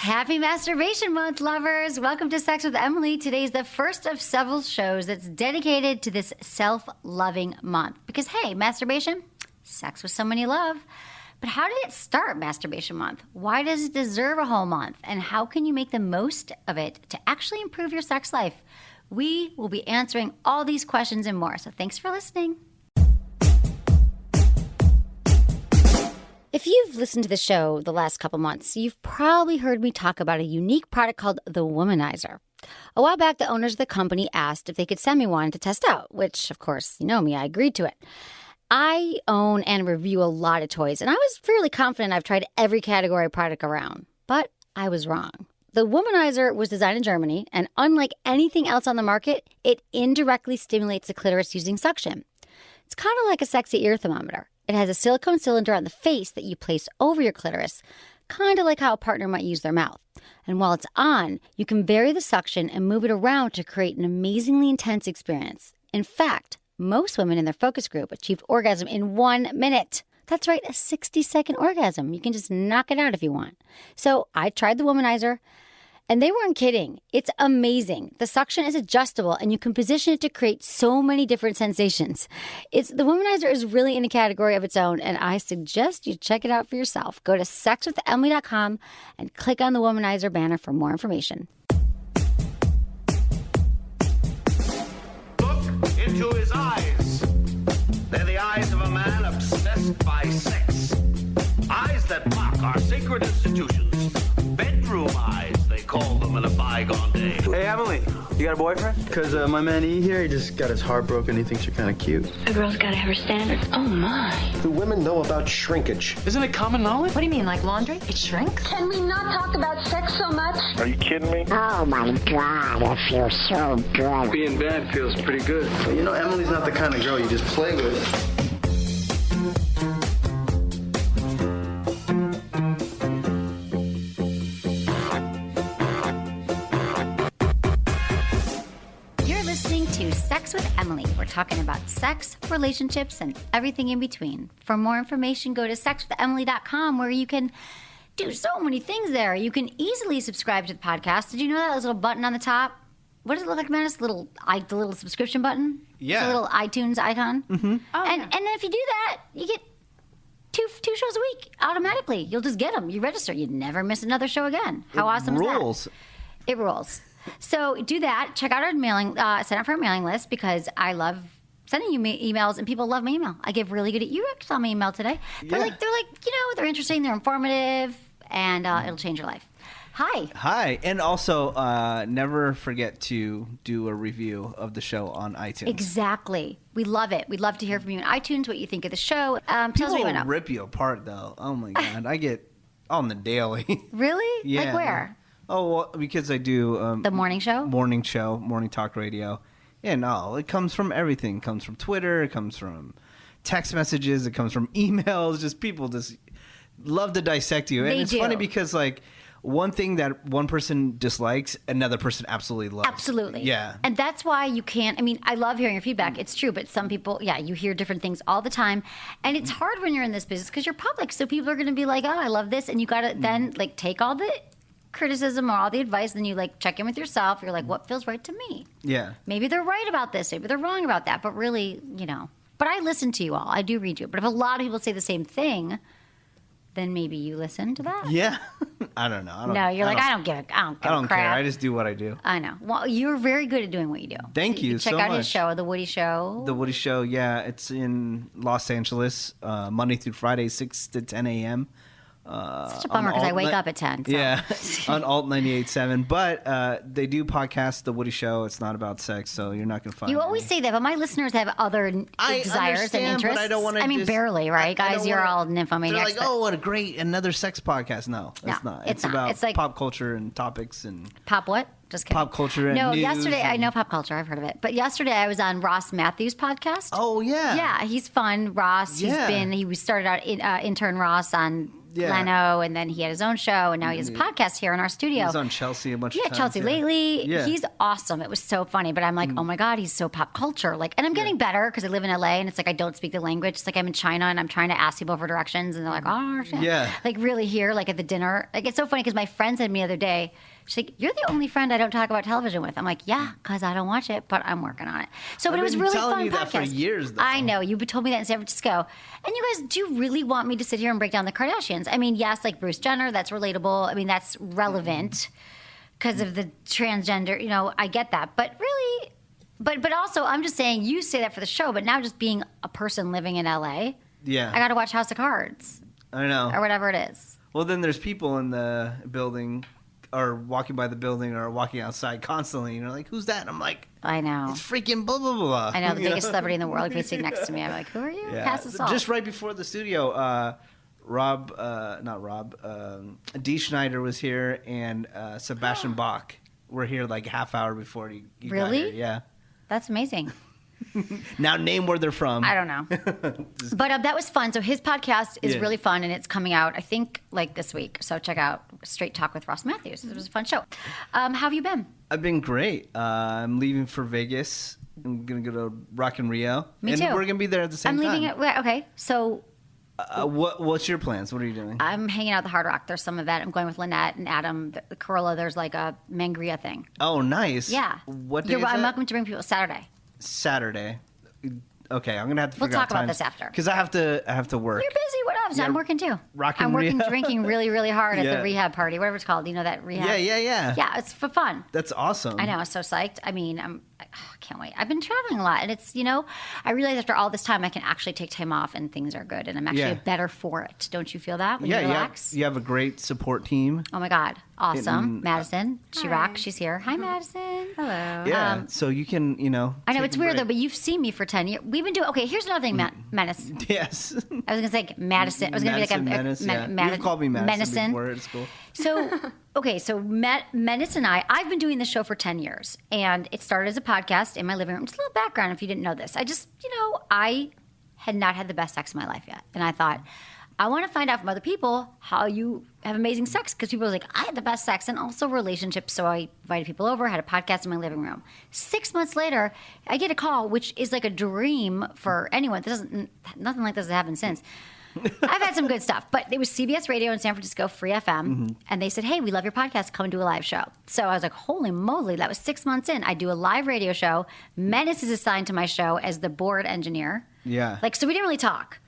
Happy Masturbation Month, lovers. Welcome to Sex with Emily. Today's the first of several shows that's dedicated to this self-loving month. Because, hey, masturbation, sex with someone you love. But how did it start, Masturbation Month? Why does it deserve a whole month? And how can you make the most of it to actually improve your sex life? We will be answering all these questions and more. So thanks for listening. If you've listened to the show the last couple months, you've probably heard me talk about a unique product called the Womanizer. A while back, the owners of the company asked if they could send me one to test out, which, of course, you know me, I agreed to it. I own and review a lot of toys, and I was fairly confident I've tried every category of product around. But I was wrong. The Womanizer was designed in Germany, and unlike anything else on the market, it indirectly stimulates the clitoris using suction. It's kind of like a sexy ear thermometer. It has a silicone cylinder on the face that you place over your clitoris, kind of like how a partner might use their mouth. And while it's on, you can vary the suction and move it around to create an amazingly intense experience. In fact, most women in their focus group achieved orgasm in 1 minute. That's right, a 60-second orgasm. You can just knock it out if you want. So I tried the Womanizer, and they weren't kidding. It's amazing. The suction is adjustable, and you can position it to create so many different sensations. The Womanizer is really in a category of its own, and I suggest you check it out for yourself. Go to sexwithemily.com and click on the Womanizer banner for more information. Look into his eyes. They're the eyes of a man obsessed by sex. Eyes that mock our sacred institutions. Bedroom eyes, they call them in a bygone day. Hey, Emily, you got a boyfriend? Because my man E here, he just got his heart broken. He thinks you're kind of cute. A girl's got to have her standards. Oh, my. Do women know about shrinkage? Isn't it common knowledge? What do you mean, like laundry? It shrinks? Can we not talk about sex so much? Are you kidding me? Oh my God, it feels so good. Being bad feels pretty good. You know, Emily's not the kind of girl you just play with. Sex with Emily. We're talking about sex, relationships, and everything in between. For more information, go to sexwithemily.com, where you can do so many things there. You can easily subscribe to the podcast. Did you know that there's a little button on the top? What does it look like, Manus? The little subscription button? Yeah. It's a little iTunes icon. Mm-hmm. Oh, and if you do that, you get two shows a week automatically. You'll just get them. You register. You'd never miss another show again. How awesome is that? It rules. So do that. Check out our mailing. Sign up for our mailing list, because I love sending you emails, and people love my email. I give really good. You actually saw my email today. They're like, they're interesting. They're informative, and it'll change your life. Hi, and also never forget to do a review of the show on iTunes. Exactly. We love it. We'd love to hear from you on iTunes, what you think of the show. Tell us what you want to know. Rip you apart, though. Oh my God, I get on the daily. Really? Yeah. Like where? Oh, well, because I do... the morning show? Morning talk radio. Yeah, no, it comes from everything. It comes from Twitter. It comes from text messages. It comes from emails. Just people just love to dissect you. And it's funny because, like, one thing that one person dislikes, another person absolutely loves. Absolutely. Yeah. And that's why you can't... I mean, I love hearing your feedback. It's true. But some people, you hear different things all the time. And it's hard when you're in this business because you're public. So people are going to be like, oh, I love this. And you got to then, like, take all the criticism or all the advice, then you like check in with yourself. You're like, what feels right to me? Yeah. Maybe they're right about this. Maybe they're wrong about that. But really, But I listen to you all. I do read you. But if a lot of people say the same thing, then maybe you listen to that. Yeah. I don't know. I don't give a crap. I don't care. I just do what I do. I know. Well, you're very good at doing what you do. Thank you so much. Check out his show, The Woody Show. The Woody Show, yeah. It's in Los Angeles, Monday through Friday, 6 to 10 a.m. Such a bummer because I wake up at 10. So. Yeah, on Alt 98.7. But they do podcast The Woody Show. It's not about sex, so you're not going to find You always say that, but my listeners have other desires and interests. But I don't want to. I mean, barely, right? Guys, you're all nymphomaniacs. They're like, oh, what a great, another sex podcast. No, it's not. It's about it's like pop culture and topics and... Pop what? Just kidding. Pop culture and news. Yesterday, I know pop culture. I've heard of it. But yesterday, I was on Ross Matthews' podcast. Oh, yeah. Yeah, he's fun. Ross, we started out intern Ross on Leno, and then he had his own show, and now he has a podcast here in our studio. He was on Chelsea a bunch of times. Chelsea lately. Yeah. He's awesome. It was so funny, but I'm like, oh my God, he's so pop culture. Like, and I'm getting better because I live in LA, and it's like I don't speak the language. It's like I'm in China, and I'm trying to ask people for directions, and they're like, oh shit. Yeah. Like really here, like at the dinner. Like it's so funny because my friend said to me the other day, she's like, you're the only friend I don't talk about television with. I'm like, yeah, because I don't watch it, but I'm working on it. So, but it was really fun you podcast. that for years, though. I know. You told me that in San Francisco. And you guys do really want me to sit here and break down the Kardashians. I mean, yes, like Bruce Jenner, that's relatable. I mean, that's relevant because of the transgender, you know, I get that. But really, but also, I'm just saying, you say that for the show, but now just being a person living in LA, Yeah. I got to watch House of Cards. I know. Or whatever it is. Well, then there's people in the building or walking by the building or walking outside constantly. You know, like, who's that? And I'm like, I know. it's freaking blah, blah, blah. I know, the biggest celebrity in the world could be sitting next to me. I'm like, who are you? Yeah. Pass us all. Just right before the studio, Dee Schneider was here and Sebastian Bach were here like half hour before you Really? got here. Yeah. That's amazing. Now name where they're from. I don't know. But that was fun. So his podcast is Yeah. really fun, and it's coming out, I think, like this week. So check out Straight Talk with Ross Matthews. It was a fun show. How have you been? I've been great. I'm leaving for Vegas. I'm going to go to Rock in Rio. Me and too. we're going to be there at the same I'm time. leaving it. Okay. So What's your plans? What are you doing? I'm hanging out at the Hard Rock. There's some event. I'm going with Lynette and Adam. The Corolla, there's like a Mangria thing. Oh, nice. Yeah. What day is I'm that? welcome to bring people Saturday. Saturday. Okay, I'm gonna have to We'll figure out talk about times. this after. Because I have to work. You're busy. What else? Yeah, I'm working too. Rockin' I'm working, Rio. drinking really, really hard at Yeah. the rehab party, whatever it's called. You know that rehab? Yeah. Yeah, it's for fun. That's awesome. I know. I'm so psyched. I mean, I can't wait. I've been traveling a lot, and it's, you know, I realize after all this time, I can actually take time off, and things are good, and I'm actually Yeah. better for it. Don't you feel that when Yeah, you relax? you have a great support team. Oh my God, awesome. And, Madison, she rocks. She's here. Hi, Madison. Hello. Yeah, so you can, I know take it's a weird break. though, but you've seen me for 10 years. We've been doing. Okay, here's another thing, Menace. Yes. I was gonna say Madison. I was gonna Madison be like Menace, yeah. You've called me Madison before. It's cool. So, okay, so Menace and I've been doing this show for 10 years, and it started as a podcast in my living room. Just a little background if you didn't know this. I just, I had not had the best sex in my life yet. And I thought, I want to find out from other people how you have amazing sex, because people are like, I had the best sex and also relationships. So I invited people over, had a podcast in my living room. 6 months later, I get a call, which is like a dream for anyone. Nothing like this has happened since. I've had some good stuff, but it was CBS Radio in San Francisco, Free FM, and they said, hey, we love your podcast, come and do a live show. So I was like, holy moly, that was 6 months in. I do a live radio show. Menace is assigned to my show as the board engineer. Yeah. So we didn't really talk.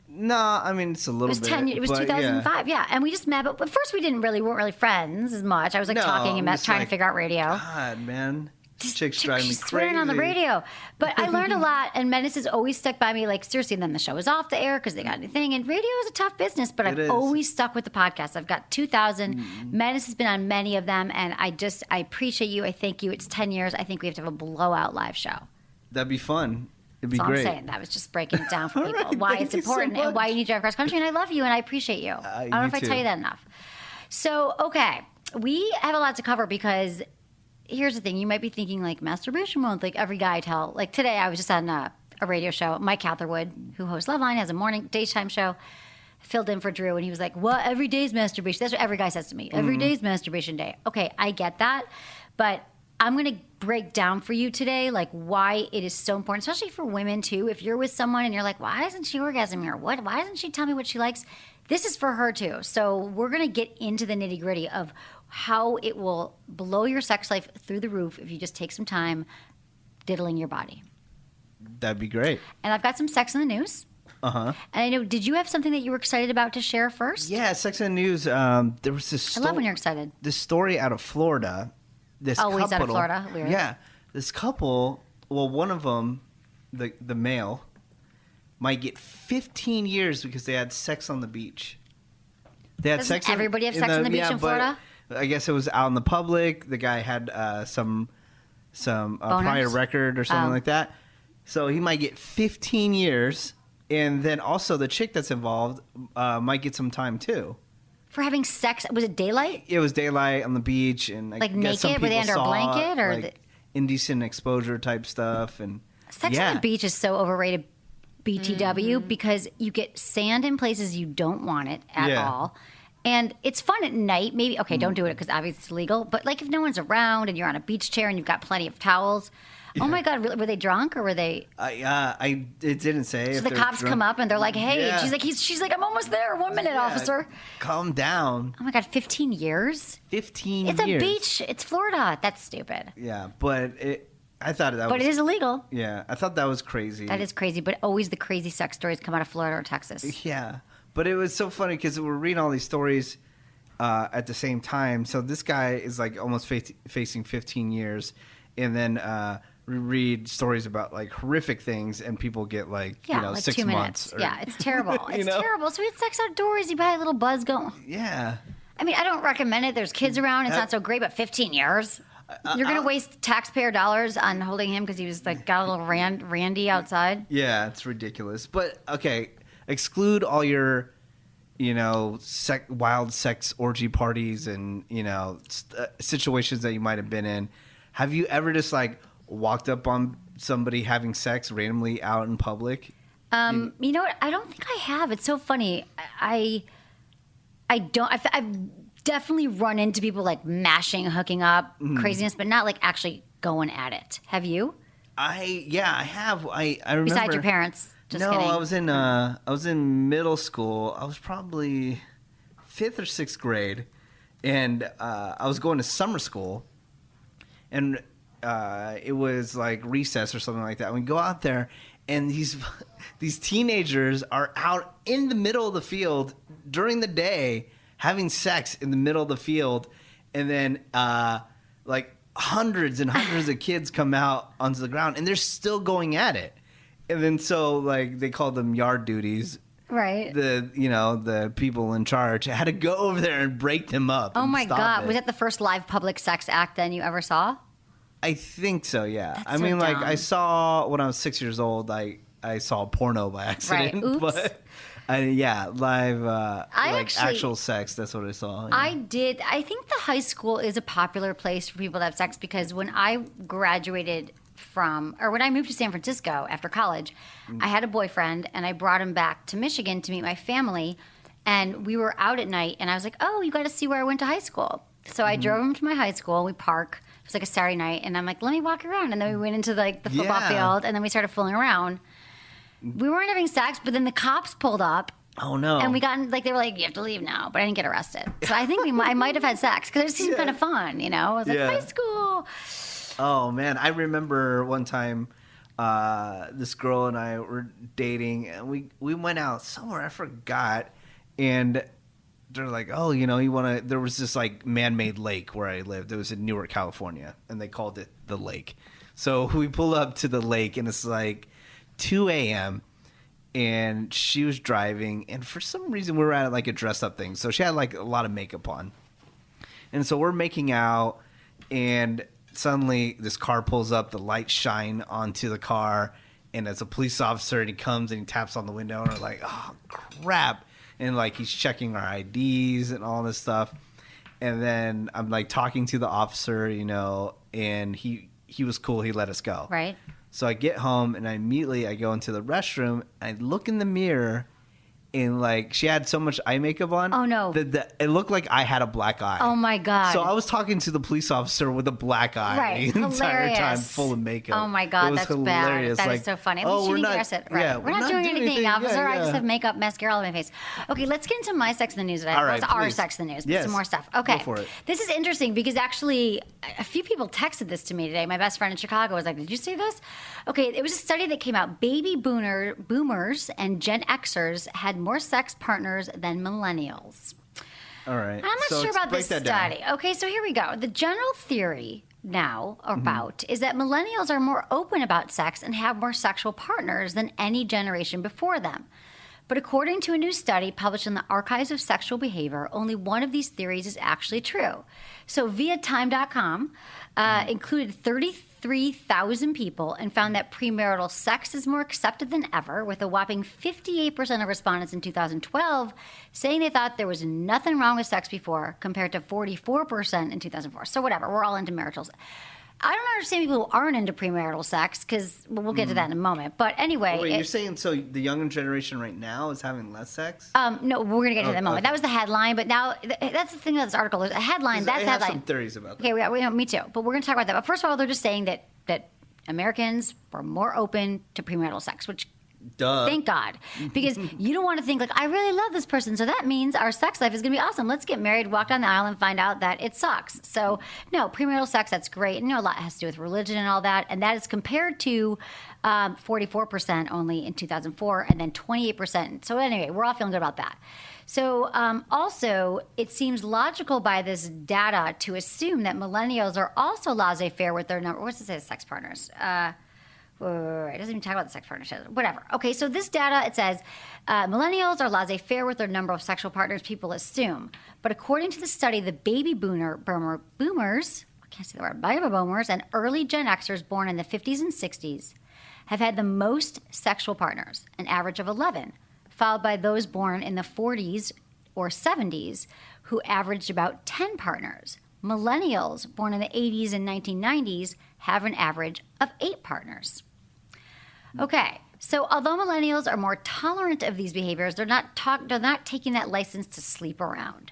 No, I mean, it's a little bit. It was but 2005, yeah. And we just met, but at first we weren't really friends as much. I was like No, talking and just trying like, to figure out radio. God, man. This chick's driving me She's crazy. swearing on the radio. But I learned a lot, and Menace has always stuck by me. Like, seriously, and then the show is off the air because they got a new thing. And radio is a tough business, but I've always stuck with the podcast. I've got 2,000. Menace has been on many of them, and I appreciate you. I thank you. It's 10 years. I think we have to have a blowout live show. That'd be fun. It'd be That's all great. I'm saying. That was just breaking it down for people. right, Why thank it's you so important and much. why you need to drive across country. And I love you, and I appreciate you. I don't know if I too. tell you that enough. So, okay. We have a lot to cover because here's the thing. You might be thinking, like, Masturbation Month, like every guy I tell. Like, today I was just on a radio show. Mike Catherwood, who hosts Loveline, has a daytime show, filled in for Drew, and he was like, well, every day's masturbation. That's what every guy says to me. Every day's masturbation day. Okay, I get that, but I'm going to break down for you today, like, why it is so important, especially for women, too. If you're with someone and you're like, why doesn't she orgasm here? Why doesn't she tell me what she likes? This is for her, too. So we're going to get into the nitty-gritty of how it will blow your sex life through the roof if you just take some time diddling your body. That'd be great. And I've got some sex in the news. Uh-huh. And I know, did you have something that you were excited about to share first? Yeah, Sex and News. There was this I love when you're excited. This story out of Florida. This Always couple, out of Florida? Weird. Yeah. This couple, well, one of them, the male, might get 15 years because they had sex on the beach. They had Doesn't sex. everybody have sex on the beach in Florida? But I guess it was out in the public. The guy had some prior record or something like that. So he might get 15 years, and then also the chick that's involved might get some time too. For having sex? Was it daylight? It was daylight on the beach, and Like I guess some naked? Were they people under a saw, blanket, or like, indecent exposure type stuff, and Sex on the beach is so overrated. BTW because you get sand in places you don't want it at all. And it's fun at night. Maybe, okay, don't do it because obviously it's illegal. But like if no one's around and you're on a beach chair and you've got plenty of towels. Oh my God, really, were they drunk or were they? It didn't say. So the cops come up and they're like, hey, she's like, I'm almost there. 1 minute, officer. Calm down. Oh my God, 15 years? 15 years. It's a beach. It's Florida. That's stupid. Yeah, but I thought that was... But it is illegal. Yeah, I thought that was crazy. That is crazy, but always the crazy sex stories come out of Florida or Texas. Yeah, but it was so funny because we're reading all these stories at the same time. So this guy is like almost facing 15 years, and then we read stories about like horrific things, and people get like, like 6 6 2 months. minutes. It's terrible. It's terrible. So we had sex outdoors. You had a little buzz going. Yeah. I mean, I don't recommend it. There's kids around. It's not so great, but 15 years? You're going to waste taxpayer dollars on holding him because he was like got a little randy outside? Yeah, it's ridiculous. But, okay, exclude all your, wild sex orgy parties and, situations that you might have been in. Have you ever just, like, walked up on somebody having sex randomly out in public? You know what? I don't think I have. It's so funny. I don't. I've definitely run into people like mashing, hooking up, craziness, but not like actually going at it. Have you? I have. I remember. Besides your parents. Just kidding. I was in middle school. I was probably 5th or 6th grade, and I was going to summer school, and it was like recess or something like that. We go out there, and these teenagers are out in the middle of the field during the day having sex in the middle of the field, and then like hundreds and hundreds of kids come out onto the ground, and they're still going at it. And then so like they called them yard duties. Right. The people in charge had to go over there and break them up. Oh my God. Was that the first live public sex act then you ever saw? I think so, yeah. That's I mean, so like, dumb. I saw, when I was 6 years old, I saw porno by accident. Right. Oops. But, live, actual sex, that's what I saw. Yeah. I did. I think the high school is a popular place for people to have sex because when I graduated when I moved to San Francisco after college, I had a boyfriend and I brought him back to Michigan to meet my family. And we were out at night and I was like, oh, you got to see where I went to high school. So I drove him to my high school. We park. It was like a Saturday night. And I'm like, let me walk around. And then we went into like the football field and then we started fooling around. We weren't having sex, but then the cops pulled up. Oh, no. And we got, like, they were like, you have to leave now. But I didn't get arrested. So I think I might have had sex because it seemed kind of fun, I was like, high school. Oh, man. I remember one time this girl and I were dating, and we went out somewhere. I forgot. And they're like, oh, you want to – there was this, like, man-made lake where I lived. It was in Newark, California, and they called it the lake. So we pull up to the lake, and it's like 2 a.m., and she was driving, and for some reason we were at like a dress-up thing. So she had like a lot of makeup on. And so we're making out, and suddenly this car pulls up, the lights shine onto the car, and as a police officer, and he comes and he taps on the window, and we're like, oh, crap. And like he's checking our IDs and all this stuff. And then I'm like talking to the officer, and he was cool. He let us go. Right. So I get home, and I go into the restroom, and I look in the mirror, and like she had so much eye makeup on. Oh, no. That it looked like I had a black eye. Oh, my God. So I was talking to the police officer with a black eye the entire time, full of makeup. Oh, my God, that's hilarious. bad. That like, is so funny. Oh, She we're didn't not dress it. Right. Yeah, we're not doing anything, officer. Yeah, I just have makeup, mascara all over my face. Okay, let's get into my sex in the news. All right, our please. sex in the news. Yes. Some more stuff. Okay. Go for it. This is interesting because actually a few people texted this to me today. My best friend in Chicago was like, did you see this? Okay, it was a study that came out. Baby boomers and Gen Xers had more sex partners than millennials. All right. I'm not sure about this study. Okay, so here we go. The general theory now is that millennials are more open about sex and have more sexual partners than any generation before them. But according to a new study published in the Archives of Sexual Behavior, only one of these theories is actually true. So via Time.com included 33,000 people and found that premarital sex is more accepted than ever, with a whopping 58% of respondents in 2012 saying they thought there was nothing wrong with sex before, compared to 44% in 2004. So whatever, we're all into maritals. I don't understand people who aren't into premarital sex because we'll get to that in a moment. But anyway. Wait, you're saying so the younger generation right now is having less sex? No, we're going to get to that in a moment. Okay. That was the headline, but now that's the thing about this article. There's a headline. That's I have headline. some theories about that. Okay, me too. But we're going to talk about that. But first of all, they're just saying that Americans are more open to premarital sex, which Duh. thank God. Because you don't want to think like, I really love this person, so that means our sex life is going to be awesome. Let's get married, walk down the aisle, and find out that it sucks. So, no, premarital sex, that's great. And, a lot has to do with religion and all that. And that is compared to 44% only in 2004 and then 28%. So, anyway, we're all feeling good about that. So, also, it seems logical by this data to assume that millennials are also laissez-faire with their number. What's it say? Sex partners. It doesn't even talk about the sex partnership. Whatever. Okay, so this data, it says millennials are laissez-faire with their number of sexual partners, people assume. But according to the study, the baby boomers, I can't say the word, baby boomers, and early Gen Xers born in the 50s and 60s have had the most sexual partners, an average of 11, followed by those born in the 40s or 70s who averaged about 10 partners. Millennials born in the 80s and 1990s have an average of 8 partners. Okay, so although millennials are more tolerant of these behaviors, they're not taking that license to sleep around.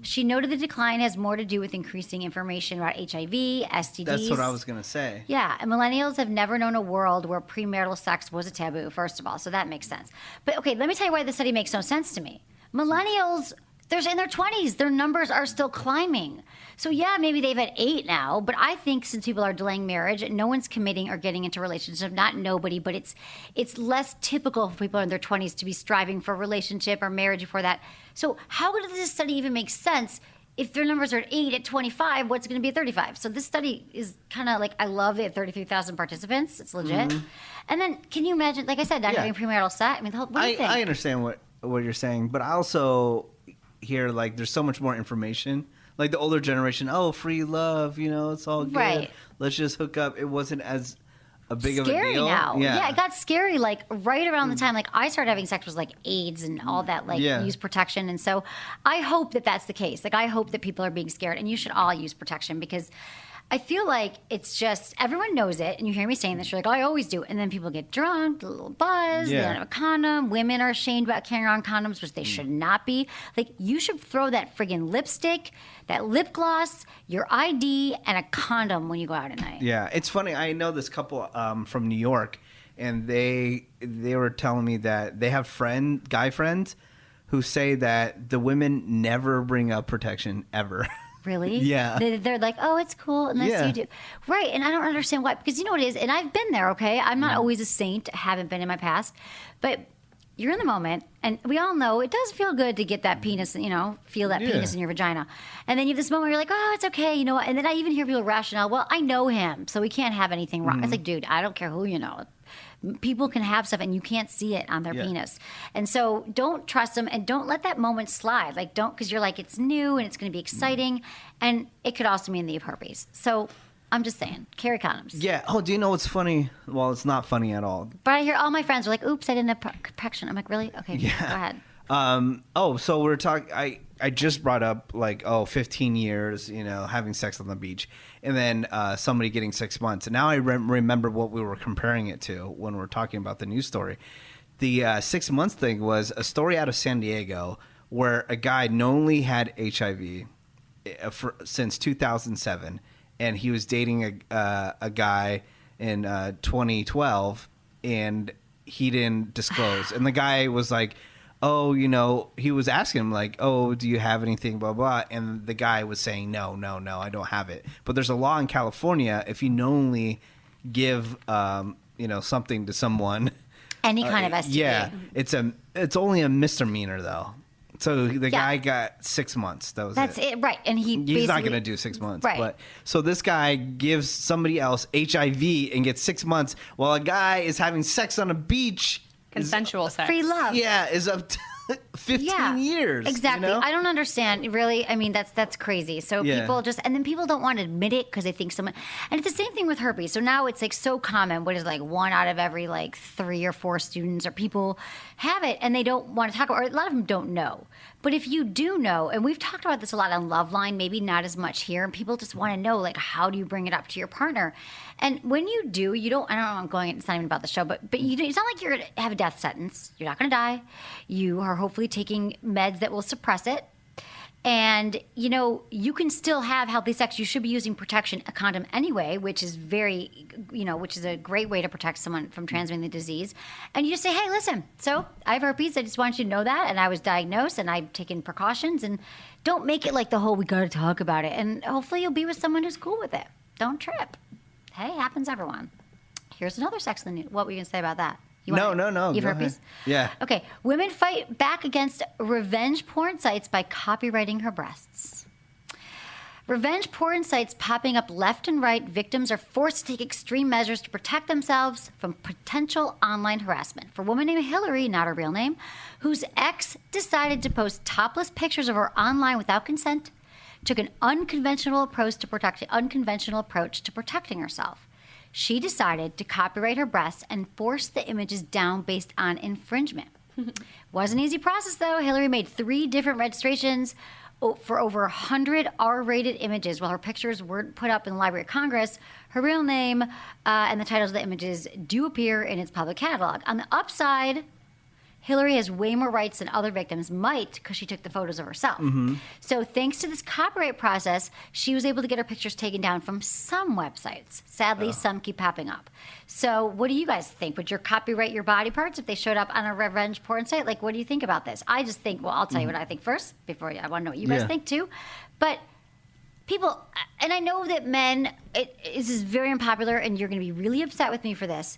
She noted the decline has more to do with increasing information about HIV, STDs. That's what I was going to say. Yeah, and millennials have never known a world where premarital sex was a taboo, first of all, so that makes sense. But okay, let me tell you why this study makes no sense to me. Millennials, they're in their 20s. Their numbers are still climbing. So, yeah, maybe they've had 8 now, but I think since people are delaying marriage, no one's committing or getting into a relationship, not nobody, but it's less typical for people in their 20s to be striving for a relationship or marriage before that. So how does this study even make sense? If their numbers are at 8 at 25, what's going to be at 35? So this study is kind of like, I love it at 33,000 participants. It's legit. Mm-hmm. And then can you imagine, like I said, not having premarital sex? I mean, what do you think? I understand what you're saying, but I also hear like there's so much more information. Like the older generation, free love, it's all good. Right. Let's just hook up. It wasn't as a big of a scary deal. now. Yeah, it got scary like right around the time like I started having sex was like AIDS and all that use protection. And so I hope that that's the case. Like I hope that people are being scared and you should all use protection because I feel like it's just everyone knows it, and you hear me saying this. You're like, I always do. And then people get drunk, a little buzz. They don't have a condom. Women are ashamed about carrying around condoms, which they should not be. Like, you should throw that friggin' lipstick, that lip gloss, your ID, and a condom when you go out at night. Yeah, it's funny. I know this couple from New York, and they were telling me that they have guy friends, who say that the women never bring up protection ever. Really? Yeah. They're like, oh, it's cool unless you do. Right. And I don't understand why. Because you know what it is? And I've been there, okay? I'm not always a saint. Haven't been in my past. But you're in the moment. And we all know it does feel good to get that penis, feel that penis in your vagina. And then you have this moment where you're like, oh, it's okay. You know what? And then I even hear people rationale, well, I know him, so we can't have anything wrong. It's like, dude, I don't care who you know. People can have stuff and you can't see it on their penis. And so don't trust them and don't let that moment slide. Like because you're like, it's new and it's going to be exciting. And it could also mean that you have herpes. So I'm just saying, carry condoms. Yeah. Oh, do you know what's funny? Well, it's not funny at all. But I hear all my friends are like, oops, I didn't have protection. I'm like, really? Okay, go ahead. So we're talking. I just brought up 15 years, having sex on the beach, and then somebody getting 6 months. And now I remember what we were comparing it to when we were talking about the news story. The 6 months thing was a story out of San Diego where a guy knowingly had HIV since 2007, and he was dating a guy in 2012, and he didn't disclose. And the guy was like, oh, he was asking him like, oh, do you have anything, blah, blah. And the guy was saying, no, I don't have it. But there's a law in California, if you knowingly give, something to someone. Any kind of STD. Yeah. It's only a misdemeanor, though. So the guy got 6 months. That's it. Right. And he's not going to do 6 months. Right. But so this guy gives somebody else HIV and gets 6 months while a guy is having sex on a beach. Consensual sex. Free love. Yeah, is up 15 years. Exactly. You know? I don't understand. Really, I mean, that's crazy. So people and then people don't want to admit it because they think someone, and it's the same thing with herpes. So now it's like so common. What is like 1 out of every like 3 or 4 students or people have it, and they don't want to talk about it. Or a lot of them don't know. But if you do know, and we've talked about this a lot on Loveline, maybe not as much here, and people just want to know, like, how do you bring it up to your partner? And when you do, you don't, I don't know, I'm going, it's not even about the show, but it's not like you're going to have a death sentence. You're not going to die. You are hopefully taking meds that will suppress it. And, you know, you can still have healthy sex. You should be using protection, a condom anyway, which is which is a great way to protect someone from transmitting the disease. And you just say, hey, listen, so I have herpes. I just want you to know that. And I was diagnosed and I've taken precautions. And don't make it like the whole, we got to talk about it. And hopefully you'll be with someone who's cool with it. Don't trip. Hey, happens to everyone. Here's another sex in the news. What were you going to say about that? No. You have herpes? Yeah. Okay. Women fight back against revenge porn sites by copywriting her breasts. Revenge porn sites popping up left and right. Victims are forced to take extreme measures to protect themselves from potential online harassment. For a woman named Hillary, not her real name, whose ex decided to post topless pictures of her online without consent, took an unconventional approach to protecting herself. She decided to copyright her breasts and force the images down based on infringement. Wasn't an easy process, though. Hillary made 3 different registrations for over 100 R-rated images. While her pictures weren't put up in the Library of Congress, her real name and the titles of the images do appear in its public catalog. On the upside, Hillary has way more rights than other victims might because she took the photos of herself. Mm-hmm. So thanks to this copyright process, she was able to get her pictures taken down from some websites. Sadly, some keep popping up. So what do you guys think? Would you copyright your body parts if they showed up on a revenge porn site? Like, what do you think about this? I just think, well, I'll tell you what I think first before I want to know what you guys think too. But people, and I know that men, this is very unpopular and you're going to be really upset with me for this,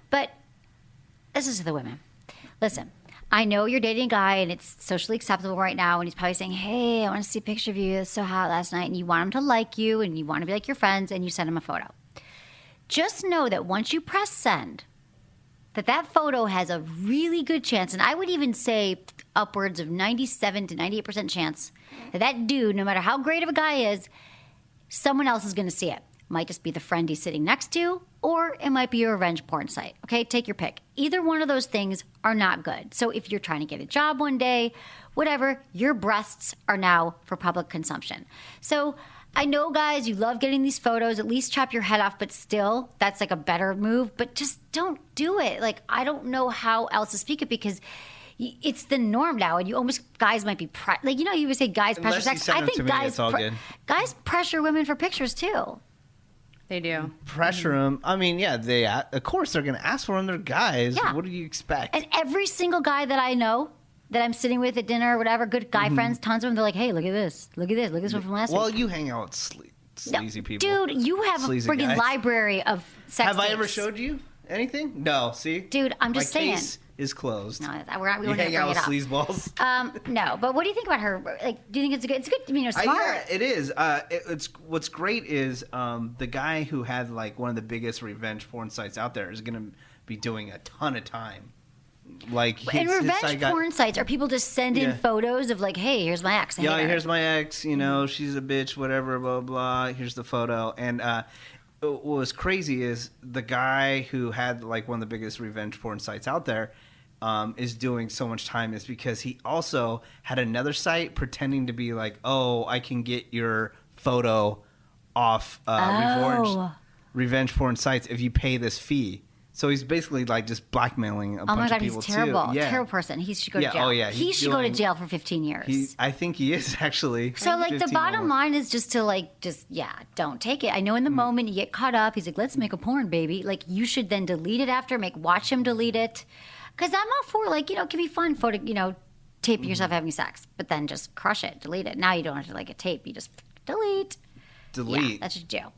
but this is to the women. Listen, I know you're dating a guy and it's socially acceptable right now and he's probably saying, hey, I want to see a picture of you. It's so hot last night. And you want him to like you and you want to be like your friends and you send him a photo. Just know that once you press send, that photo has a really good chance, and I would even say upwards of 97 to 98% chance that dude, no matter how great of a guy is, someone else is going to see it. Might just be the friend he's sitting next to, or it might be a revenge porn site. Okay, take your pick. Either one of those things are not good. So if you're trying to get a job one day, whatever, your breasts are now for public consumption. So I know, guys, you love getting these photos. At least chop your head off, but still, that's like a better move. But just don't do it. Like, I don't know how else to speak it because it's the norm now, and you almost guys might be like, you know, you would say guys pressure sex. I think guys pressure women for pictures too. They do. Pressure them. I mean, yeah, of course they're going to ask for them. They're guys. Yeah. What do you expect? And every single guy that I know that I'm sitting with at dinner or whatever, good guy friends, tons of them, they're like, hey, look at this. Look at this one from last week. Well, you hang out with sleazy people. Dude, you have a friggin' library of sex Have I tapes. ever showed you anything? No, see? Dude, I'm just saying. My case is closed. No, we you hang out with sleazeballs. No, but what do you think about her? Like, do you think it's good? It's good. I mean, you're smart. Yeah, it is. It's what's great is the guy who had like one of the biggest revenge porn sites out there is going to be doing a ton of time. Like, and revenge porn sites are people just send in photos of like, hey, here's my ex. Here's my ex. You know, she's a bitch. Whatever. Blah blah. Here's the photo. And what was crazy is the guy who had like one of the biggest revenge porn sites out there is doing so much time is because he also had another site pretending to be like, oh, I can get your photo off revenge porn sites if you pay this fee. So he's basically like just blackmailing a bunch of people too. Oh my God, he's terrible. Terrible person. He should go to jail. Oh yeah, he should go to jail for 15 years. I think he is actually. So like the bottom line is just to don't take it. I know in the moment you get caught up. He's like, let's make a porn, baby. Like you should then delete it after. Watch him delete it. Because I'm all for like, you know, it can be fun taping yourself having sex, but then just crush it, delete it. Now you don't have to like a tape. You just delete. Yeah, that's just jail.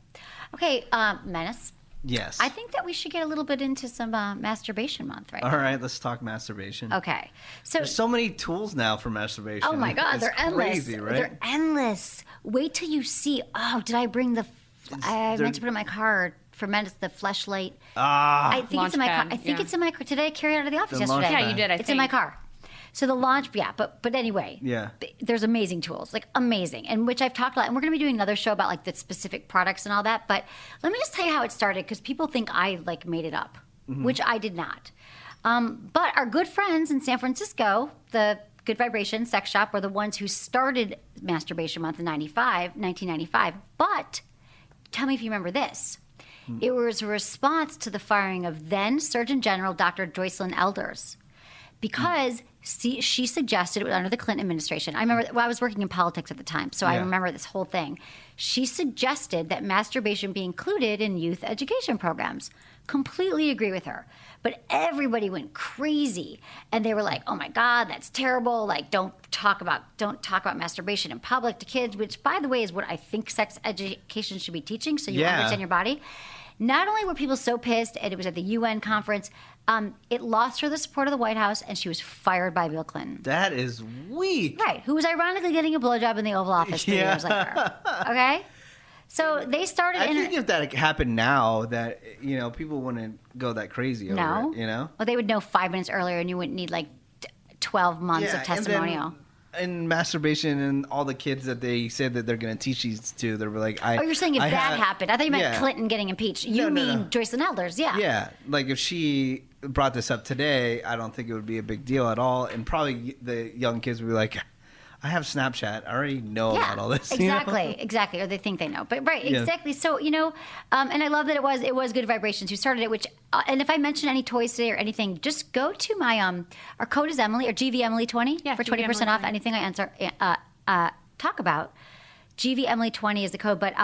Okay, Menace. Yes. I think that we should get a little bit into some Masturbation Month right now. All right, let's talk masturbation. Okay. So there's so many tools now for masturbation. Oh my God, they're endless. Crazy, right? They're endless. Wait till you see. Oh, did I bring I meant to put it in my car for Menace, the fleshlight. I think it's in my car. It's in my car. Did I carry it out of the office yesterday? Yeah, you did. It's in my car. So the launch, but anyway, there's amazing tools, like amazing, and which I've talked about, and we're going to be doing another show about like the specific products and all that. But let me just tell you how it started, because people think I like made it up, which I did not. But our good friends in San Francisco, the Good Vibration Sex Shop, were the ones who started Masturbation Month in 1995. But tell me if you remember this. It was a response to the firing of then Surgeon General Dr. Joycelyn Elders, because she suggested, it was under the Clinton administration. I remember, I was working in politics at the time, so I remember this whole thing. She suggested that masturbation be included in youth education programs. Completely agree with her. But everybody went crazy, and they were like, "Oh my God, that's terrible! Like, don't talk about masturbation in public to kids." Which, by the way, is what I think sex education should be teaching, so you understand your body. Not only were people so pissed, and it was at the UN conference, it lost her the support of the White House, and she was fired by Bill Clinton. That is weak. Right? Who was ironically getting a blowjob in the Oval Office 3 years later. Okay. So they started. I think if that happened now, that people wouldn't go that crazy over it. Well, they would know 5 minutes earlier, and you wouldn't need like 12 months of testimonial. And masturbation and all the kids that they said that they're going to teach these to, they were like, you're saying if that happened? I thought you meant Clinton getting impeached. You mean Joycelyn Elders? Yeah. Yeah, like if she brought this up today, I don't think it would be a big deal at all, and probably the young kids would be like, I have Snapchat. I already know about all this. Exactly. Or they think they know. But exactly. So, and I love that it was Good Vibrations who started it, which, and if I mention any toys today or anything, just go to my, our code is Emily, or GVEmily20 for 20% off anything I talk about. GVEmily20 is the code. But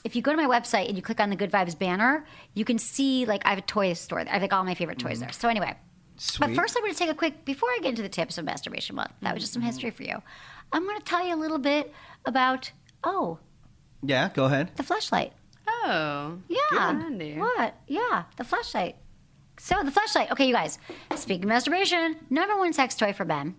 if you go to my website and you click on the Good Vibes banner, you can see, like, I have a toy store. I have, like, all my favorite toys there. So anyway. Sweet. But first I'm going to take a quick, before I get into the tips of Masturbation Month, that was just some history for you. I'm going to tell you a little bit about, yeah, go ahead. The fleshlight. Oh. Yeah. Good. What? Yeah, the fleshlight. So the fleshlight, okay, you guys, speaking of masturbation, #1 sex toy for men.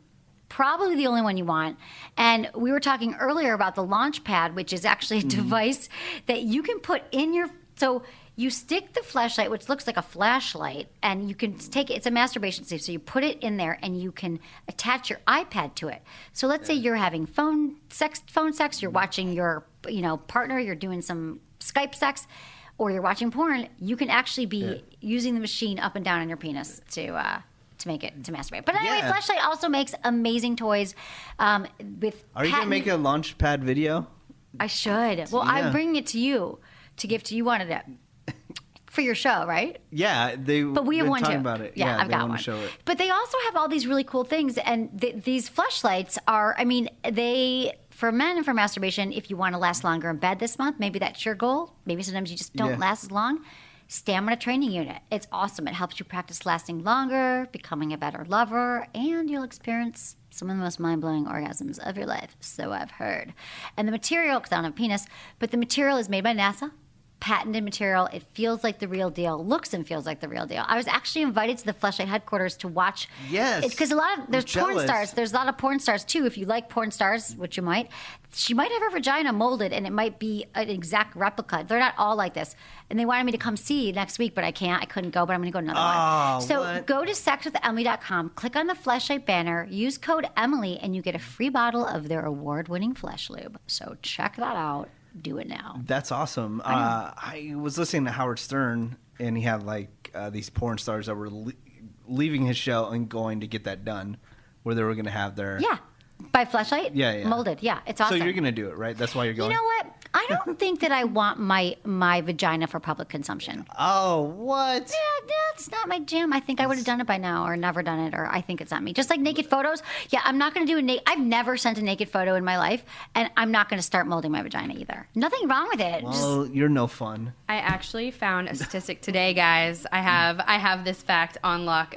Probably the only one you want. And we were talking earlier about the launch pad, which is actually a device that you can put in your, so you stick the flashlight, which looks like a flashlight, and you can take it. It's a masturbation sleeve, so you put it in there, and you can attach your iPad to it. So let's say you're having phone sex, you're watching your partner, you're doing some Skype sex, or you're watching porn. You can actually be using the machine up and down on your penis to make it to masturbate. But anyway, Fleshlight also makes amazing toys. With Are you gonna make a launch pad video? I should. Well, I'm bringing it to you to give to you. Wanted it. For your show, right? Yeah, but we have one too. About it. Yeah, I've got one. Show it. But they also have all these really cool things, and these fleshlights are. I mean, they for men and for masturbation. If you want to last longer in bed this month, maybe that's your goal. Maybe sometimes you just don't last as long. Stamina training unit. It's awesome. It helps you practice lasting longer, becoming a better lover, and you'll experience some of the most mind-blowing orgasms of your life. So I've heard. And the material, because I don't have a penis, but the material is made by NASA. Patented material. It feels like the real deal. Looks and feels like the real deal. I was actually invited to the Fleshlight headquarters to watch. Yes. Because there's porn stars. There's a lot of porn stars too. If you like porn stars, which you might, she might have her vagina molded, and it might be an exact replica. They're not all like this. And they wanted me to come see next week, but I can't. I couldn't go, but I'm going to go to another one. So go to sexwithemily.com, click on the Fleshlight banner, use code Emily, and you get a free bottle of their award-winning Flesh Lube. So check that out. Do it now. That's awesome. I was listening to Howard Stern, and he had these porn stars that were leaving his show and going to get that done, where they were going to have their by Fleshlight. Yeah. Molded. Yeah, it's awesome. So you're going to do it, right? That's why you're going. You know what? I don't think that I want my vagina for public consumption. Oh, what? Yeah, it's not my jam. I think I would have done it by now, or never done it, or I think it's not me. Just like naked photos. Yeah, I'm not going to do I've never sent a naked photo in my life, and I'm not going to start molding my vagina either. Nothing wrong with it. Well, you're no fun. I actually found a statistic today, guys. I have this fact on lock.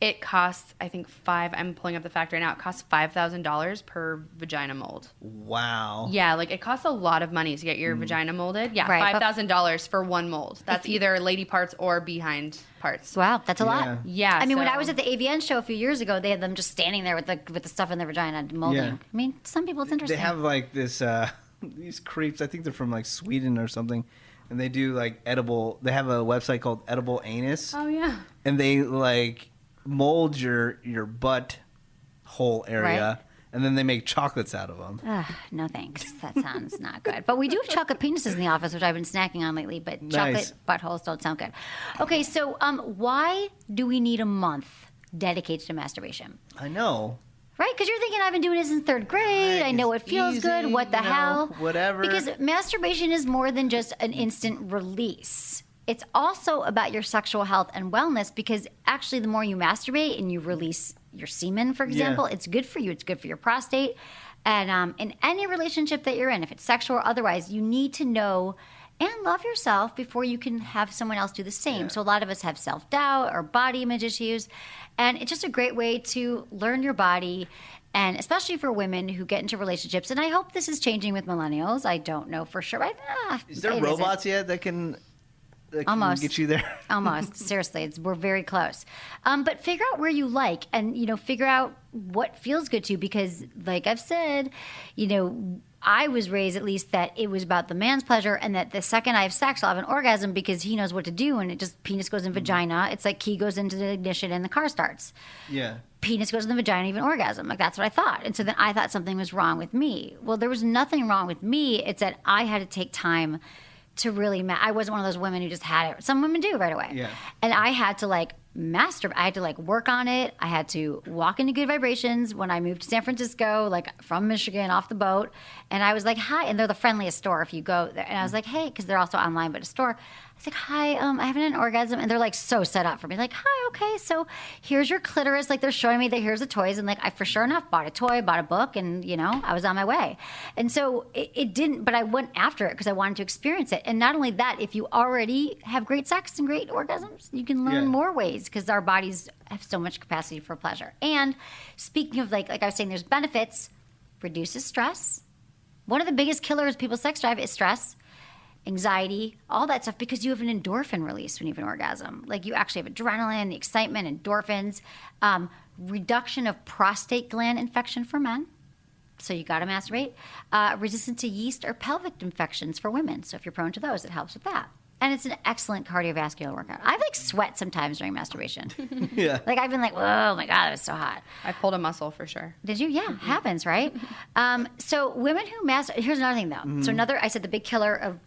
It costs, I think, I'm pulling up the fact right now. It costs $5,000 per vagina mold. Wow. Yeah, it costs a lot of money to get your vagina molded. Yeah, right, $5,000 for one mold. That's either lady parts or behind parts. Wow, that's a lot. Yeah. I mean, when I was at the AVN show a few years ago, they had them just standing there with the stuff in their vagina molding. Yeah. I mean, some people it's interesting. They have this these creeps. I think they're from Sweden or something. And they do edible. They have a website called Edible Anus. Oh yeah. And they mold your butt whole area. Right. And then they make chocolates out of them. Ugh, no thanks. That sounds not good. But we do have chocolate penises in the office, which I've been snacking on lately. But chocolate buttholes don't sound good. Okay, so why do we need a month dedicated to masturbation? I know. Right? Because you're thinking, I've been doing this since third grade. I know it feels easy, good. What the hell? Whatever. Because masturbation is more than just an instant release. It's also about your sexual health and wellness, because actually the more you masturbate and you release your semen, for example, it's good for you. It's good for your prostate. And in any relationship that you're in, if it's sexual or otherwise, you need to know and love yourself before you can have someone else do the same. So a lot of us have self-doubt or body image issues. And it's just a great way to learn your body, and especially for women who get into relationships. And I hope this is changing with millennials. I don't know for sure. Is there robots yet that can almost get you there? Almost. Seriously, we're very close. But figure out where you like, and figure out what feels good to you, because like I've said, I was raised at least that it was about the man's pleasure, and that the second I have sex, I'll have an orgasm because he knows what to do, and it just penis goes in vagina. It's like key goes into the ignition and the car starts. Yeah. Penis goes in the vagina, even orgasm. Like, that's what I thought. And so then I thought something was wrong with me. Well, there was nothing wrong with me. It's that I had to take time to really I wasn't one of those women who just had it. Some women do right away. Yeah. And I had to masturbate. I had to work on it. I had to walk into good vibrations when I moved to San Francisco, from Michigan off the boat. And I was like, hi. And they're the friendliest store if you go there. And I was like, hey, because they're also online, but a store. I was like, hi, I haven't had an orgasm. And they're so set up for me. Like, hi, okay, so here's your clitoris. They're showing me that here's the toys. And I for sure enough bought a toy, bought a book, and I was on my way. And so it didn't, but I went after it because I wanted to experience it. And not only that, if you already have great sex and great orgasms, you can learn more ways, because our bodies have so much capacity for pleasure. And speaking of like I was saying, there's benefits. Reduces stress. One of the biggest killers of people's sex drive is stress, anxiety, all that stuff, because you have an endorphin release when you have an orgasm. You actually have adrenaline, the excitement, endorphins, reduction of prostate gland infection for men. So you got to masturbate. Resistant to yeast or pelvic infections for women. So if you're prone to those, it helps with that. And it's an excellent cardiovascular workout. I sweat sometimes during masturbation. Yeah. I've been oh my God, it was so hot. I pulled a muscle for sure. Did you? Yeah, happens, right? So women who masturbate, here's another thing though. So I said the big killer of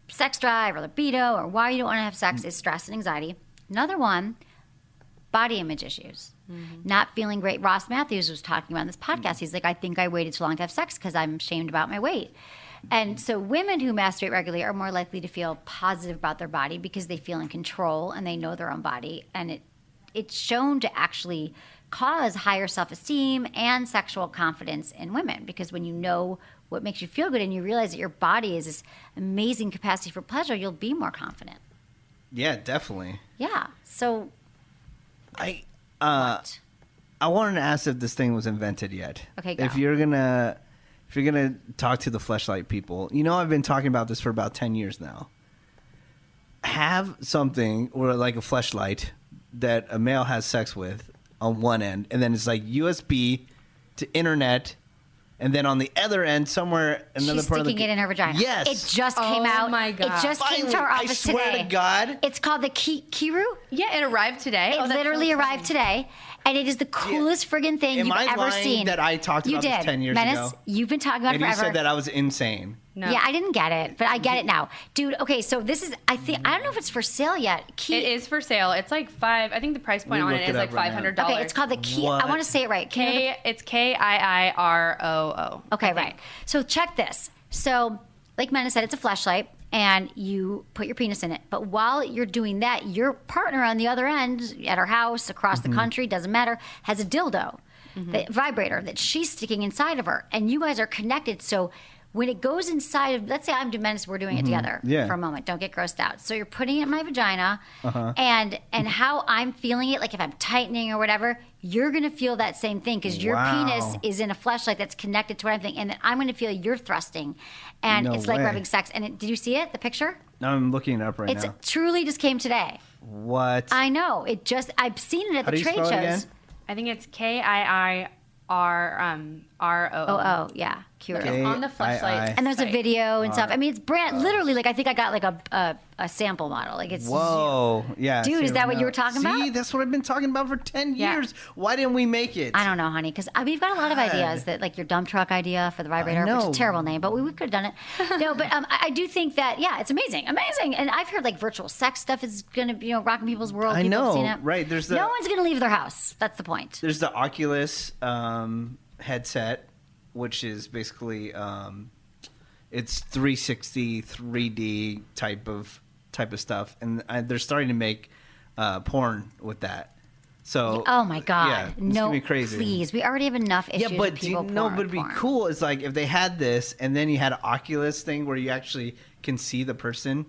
sex drive or libido or why you don't want to have sex is stress and anxiety. Another one, body image issues. Not feeling great. Ross Matthews was talking about in this podcast. He's like, I think I waited too long to have sex because I'm ashamed about my weight. And so women who masturbate regularly are more likely to feel positive about their body because they feel in control and they know their own body. And it's shown to actually cause higher self-esteem and sexual confidence in women, because when you know what makes you feel good and you realize that your body is this amazing capacity for pleasure, you'll be more confident. Yeah, definitely. Yeah. So I what? I wanted to ask if this thing was invented yet. Okay, go. If you're gonna talk to the fleshlight people, I've been talking about this for about 10 years now. Have something or a fleshlight that a male has sex with on one end, and then it's USB to internet, and then on the other end somewhere another She's part of the sticking it in her vagina. Yes, it just came out. Oh my God! It just came to our office today. I swear to God, it's called the Kiru. Yeah, it arrived today. It literally arrived today, and it is the coolest friggin' thing you've ever seen. That I talked about this 10 years Menace, ago. You've been talking about it forever. You said that I was insane. No. Yeah, I didn't get it, but I get it now, dude. Okay, so this is. I don't know if it's for sale yet. It is for sale. It's $5. I think the price point on it is $500. Okay, it's called the Key. What? I want to say it right. It's KIIROO. Okay, right. So check this. So, like Mena said, it's a fleshlight, and you put your penis in it. But while you're doing that, your partner on the other end, at her house, across the country, doesn't matter, has a dildo, the vibrator that she's sticking inside of her, and you guys are connected. So when it goes inside of, let's say I'm Dementis, we're doing it together for a moment. Don't get grossed out. So you're putting it in my vagina, and how I'm feeling it, like if I'm tightening or whatever, you're going to feel that same thing because your penis is in a fleshlight that's connected to what I'm thinking, and then I'm going to feel you're thrusting, and it's like we're having sex. And did you see it, the picture? I'm looking it up right now. It truly just came today. What? I know. I've seen it at the trade shows. I think it's KIIROO. ROO. Yeah. Cure. It's on the fleshlight. And there's a video and stuff. I mean, it's literally, like, I think I got like a sample model. Like, it's Whoa. Yeah. Dude, is that what you were talking about? See, that's what I've been talking about for 10 years. Why didn't we make it? I don't know, honey, because we've got a lot of ideas, that like your dump truck idea for the vibrator, which is a terrible name, but we could have done it. No, but I do think that, it's amazing. And I've heard like virtual sex stuff is going to be, rocking people's world. I People have seen know, it. right? No one's going to leave their house. That's the point. There's the Oculus headset, which is basically it's 360 3D type of stuff, and they're starting to make porn with that. So oh my god, it's gonna be crazy. Please, we already have enough issues. Yeah, but with people but it'd be cool. It's like if they had this, and then you had an Oculus thing where you actually can see the person.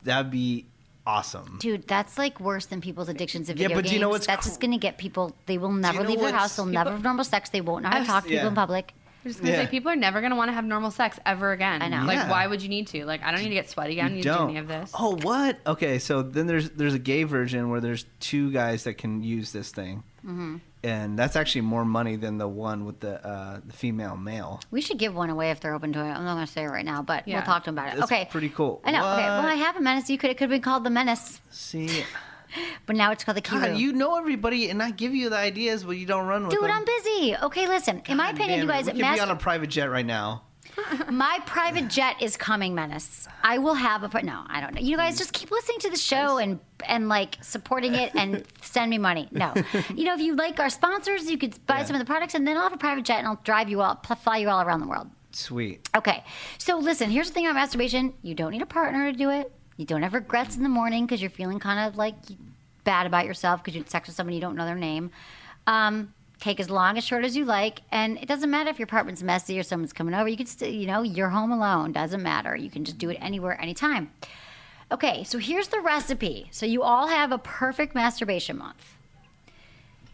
That'd be awesome. Dude, that's like worse than people's addictions to video but games. do you know what's that's just going to get people, they will never leave their house. They'll never have normal sex. They won't know how to talk to people in public. I'm just going to say, people are never going to want to have normal sex ever again. I know. Like, why would you need to? Like, I don't need to get sweaty. I don't need to do any of this. Oh, what? Okay, so then there's a gay version where there's two guys that can use this thing. Mm-hmm. And that's actually more money than the one with the female male. We should give one away if they're open to it. I'm not going to say it right now, but we'll talk to them about it. That's okay. pretty cool. I know. What? Okay. Well, I have a menace. It could have been called the Menace. See... But now it's called the Kiru. God, you know everybody, and I give you the ideas, but you don't run with them. Dude, I'm busy. Okay, listen. In my opinion, you guys... We could be on a private jet right now. My private jet is coming, Menace. I will have a... No, I don't know. You guys just keep listening to the show and like supporting it and send me money. No. If you like our sponsors, you could buy some of the products, and then I'll have a private jet and I'll fly you all around the world. Sweet. Okay. So listen, here's the thing about masturbation. You don't need a partner to do it. You don't have regrets in the morning because you're feeling kind of like bad about yourself because you had sex with somebody you don't know their name. Take as long, as short as you like. And it doesn't matter if your apartment's messy or someone's coming over. You can still, you're home alone. Doesn't matter. You can just do it anywhere, anytime. Okay, so here's the recipe. So you all have a perfect masturbation month.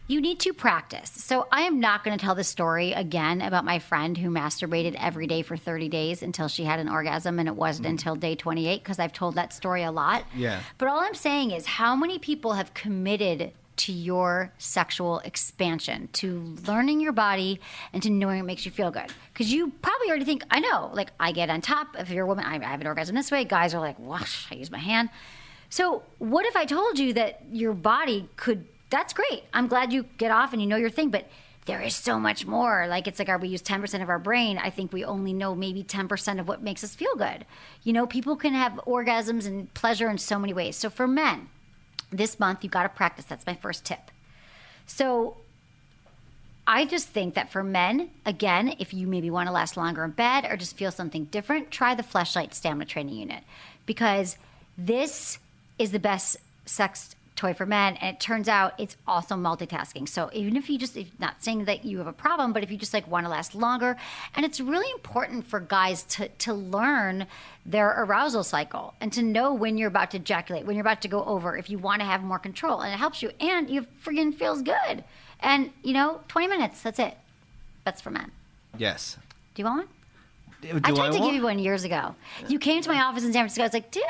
You need to practice. So I am not going to tell the story again about my friend who masturbated every day for 30 days until she had an orgasm, and it wasn't until day 28, because I've told that story a lot. Yeah. But all I'm saying is, how many people have committed to your sexual expansion, to learning your body and to knowing it makes you feel good? Because you probably already think, I know, like, I get on top. If you're a woman, I have an orgasm this way. Guys are like, whoosh, I use my hand. So what if I told you that your body could... That's great. I'm glad you get off and you know your thing, but there is so much more. Like, it's like we use 10% of our brain. I think we only know maybe 10% of what makes us feel good. People can have orgasms and pleasure in so many ways. So for men, this month, you got to practice. That's my first tip. So I just think that for men, again, if you maybe want to last longer in bed or just feel something different, try the Fleshlight Stamina Training Unit, because this is the best sex toy for men, and it turns out it's also multitasking. So even if not saying that you have a problem, but if you just like want to last longer, and it's really important for guys to learn their arousal cycle and to know when you're about to ejaculate, when you're about to go over, if you want to have more control, and it helps you, and you friggin' feels good. And 20 minutes, that's it. That's for men. Yes. Do you want one? I tried to give you one years ago. You came to my office in San Francisco. I was like, do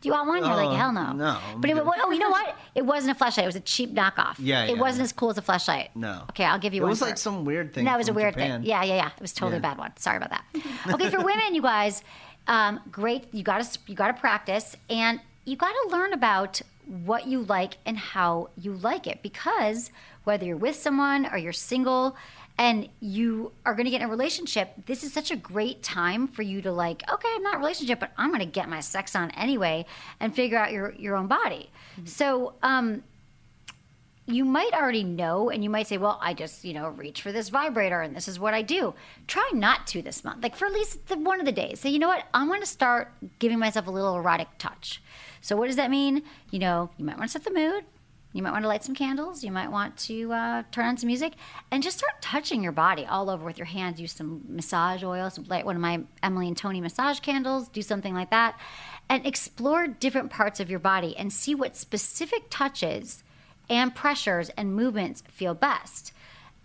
you want one? You're like, hell no. No. But you know what? It wasn't a fleshlight. It was a cheap knockoff. Yeah. It wasn't as cool as a fleshlight. No. Okay, I'll give you one. It was like some weird thing. No, it was a from weird Japan. thing. Yeah. It was totally a bad one. Sorry about that. Okay, for women, you guys, great. You got to practice, and you got to learn about what you like and how you like it, because whether you're with someone or you're single and you are going to get in a relationship, this is such a great time for you to like, okay, I'm not in a relationship, but I'm going to get my sex on anyway and figure out your own body. Mm-hmm. So you might already know, and you might say, well, I just, reach for this vibrator and this is what I do. Try not to this month. Like for at least one of the days. Say, you know what? I'm going to start giving myself a little erotic touch. So what does that mean? You might want to set the mood. You might want to light some candles. You might want to turn on some music and just start touching your body all over with your hands. Use some massage oil, light one of my Emily and Tony massage candles. Do something like that. And explore different parts of your body and see what specific touches and pressures and movements feel best.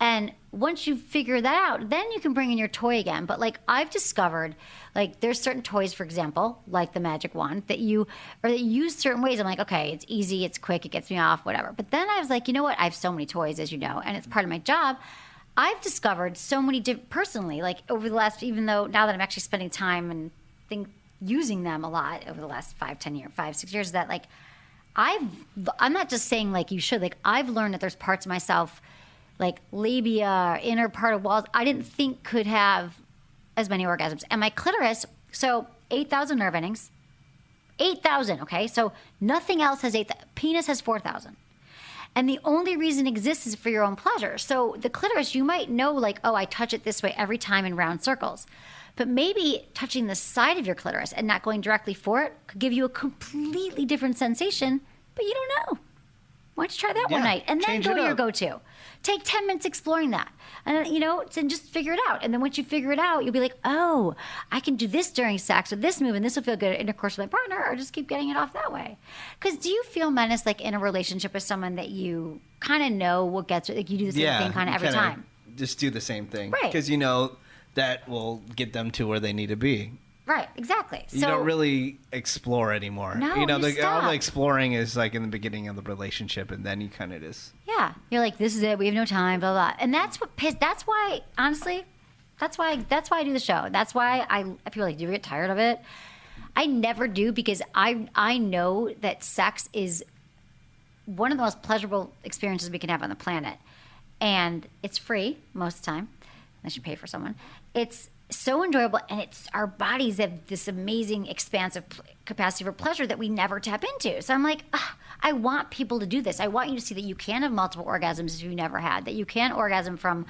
And once you figure that out, then you can bring in your toy again. But like I've discovered, like there's certain toys, for example, like the magic wand that you use certain ways. I'm like, okay, it's easy, it's quick, it gets me off, whatever. But then I was like, you know what? I have so many toys, as you know, and it's part of my job. I've discovered so many personally, like over the last, even though now that I'm actually spending time and using them a lot over the last 5, 6 years, that like I'm not just saying like you should, like I've learned that there's parts of myself like labia, inner part of walls, I didn't think could have as many orgasms. And my clitoris, so 8,000 nerve endings, 8,000, okay? So nothing else has 8,000. Penis has 4,000. And the only reason it exists is for your own pleasure. So the clitoris, you might know like, oh, I touch it this way every time in round circles. But maybe touching the side of your clitoris and not going directly for it could give you a completely different sensation, but you don't know. Why don't you try that one night and then go to your go-to? Take 10 minutes exploring that. And, and just figure it out. And then once you figure it out, you'll be like, oh, I can do this during sex with this move, and this will feel good at intercourse with my partner, or just keep getting it off that way. Because do you feel, Menace, like in a relationship with someone that you kind of know what gets, like you do the same thing kind of every time? Just do the same thing. Right. Because that will get them to where they need to be. Right, exactly. You don't really explore anymore. No, all stop. the exploring is like in the beginning of the relationship, and then you kind of just... Yeah, you're like, this is it. We have no time, blah, blah. And that's why, honestly, that's why I do the show. That's why I feel like, do you get tired of it? I never do, because I know that sex is one of the most pleasurable experiences we can have on the planet. And it's free most of the time, unless you pay for someone. It's so enjoyable, and it's our bodies have this amazing expansive capacity for pleasure that we never tap into. So I'm like, I want people to do this. I want you to see that you can have multiple orgasms if you never had, that you can orgasm from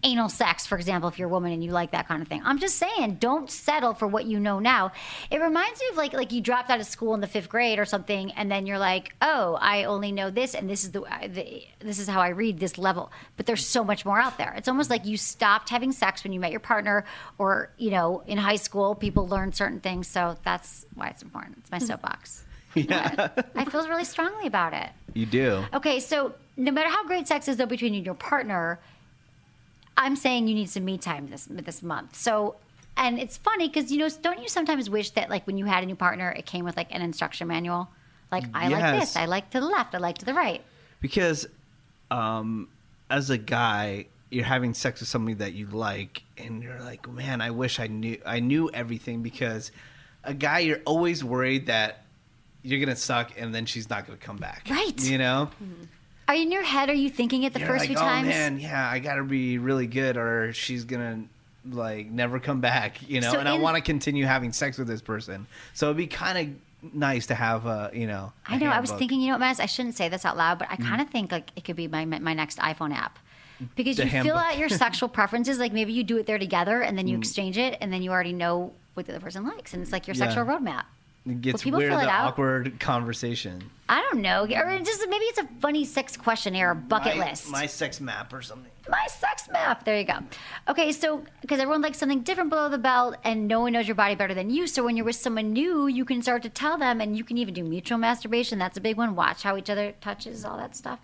anal sex, for example, if you're a woman and you like that kind of thing. I'm just saying, don't settle for what you know now. It reminds me of like you dropped out of school in the 5th grade or something, and then you're like, oh, I only know this, and this is how I read this level. But there's so much more out there. It's almost like you stopped having sex when you met your partner, or in high school, people learn certain things. So that's why it's important. It's my soapbox. Yeah. I feel really strongly about it. You do. Okay, so no matter how great sex is, though, between you and your partner, I'm saying you need some me time this month. So, and it's funny because, don't you sometimes wish that, like, when you had a new partner, it came with, like, an instruction manual? Like, I like this, I like to the left, I like to the right. Because as a guy, you're having sex with somebody that you like, and you're like, man, I wish I knew everything, because a guy, you're always worried that you're going to suck and then she's not going to come back. Right. Mm-hmm. Are you in your head? Are you thinking it the first few times? Oh man, yeah, I gotta be really good, or she's gonna like never come back, and I want to continue having sex with this person. So it'd be kind of nice to have a I know. handbook. I was thinking, Mass, I shouldn't say this out loud, but I kind of think like it could be my next iPhone app, because you fill out your sexual preferences. Like maybe you do it there together, and then you exchange it, and then you already know what the other person likes, and it's like your sexual roadmap. It gets people weird, fill it the out? awkward conversation. I don't know. Or just maybe it's a funny sex questionnaire or bucket list. My sex map or something. My sex map. There you go. Okay, so because everyone likes something different below the belt, and no one knows your body better than you. So when you're with someone new, you can start to tell them, and you can even do mutual masturbation. That's a big one. Watch how each other touches, all that stuff.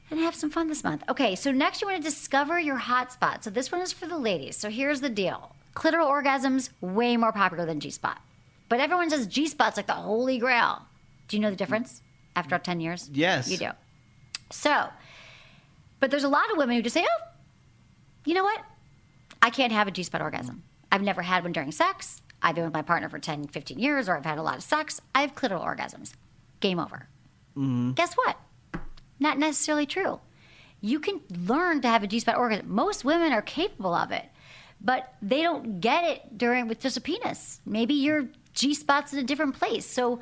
And have some fun this month. Okay, so next you want to discover your hot spot. So this one is for the ladies. So here's the deal. Clitoral orgasms, way more popular than G-spot. But everyone says G-spot's like the holy grail. Do you know the difference after 10 years? Yes. You do. So, but there's a lot of women who just say, oh, you know what? I can't have a G-spot orgasm. I've never had one during sex. I've been with my partner for 10, 15 years, or I've had a lot of sex. I have clitoral orgasms. Game over. Mm-hmm. Guess what? Not necessarily true. You can learn to have a G-spot orgasm. Most women are capable of it, but they don't get it with just a penis. Maybe your G-spot's in a different place. So,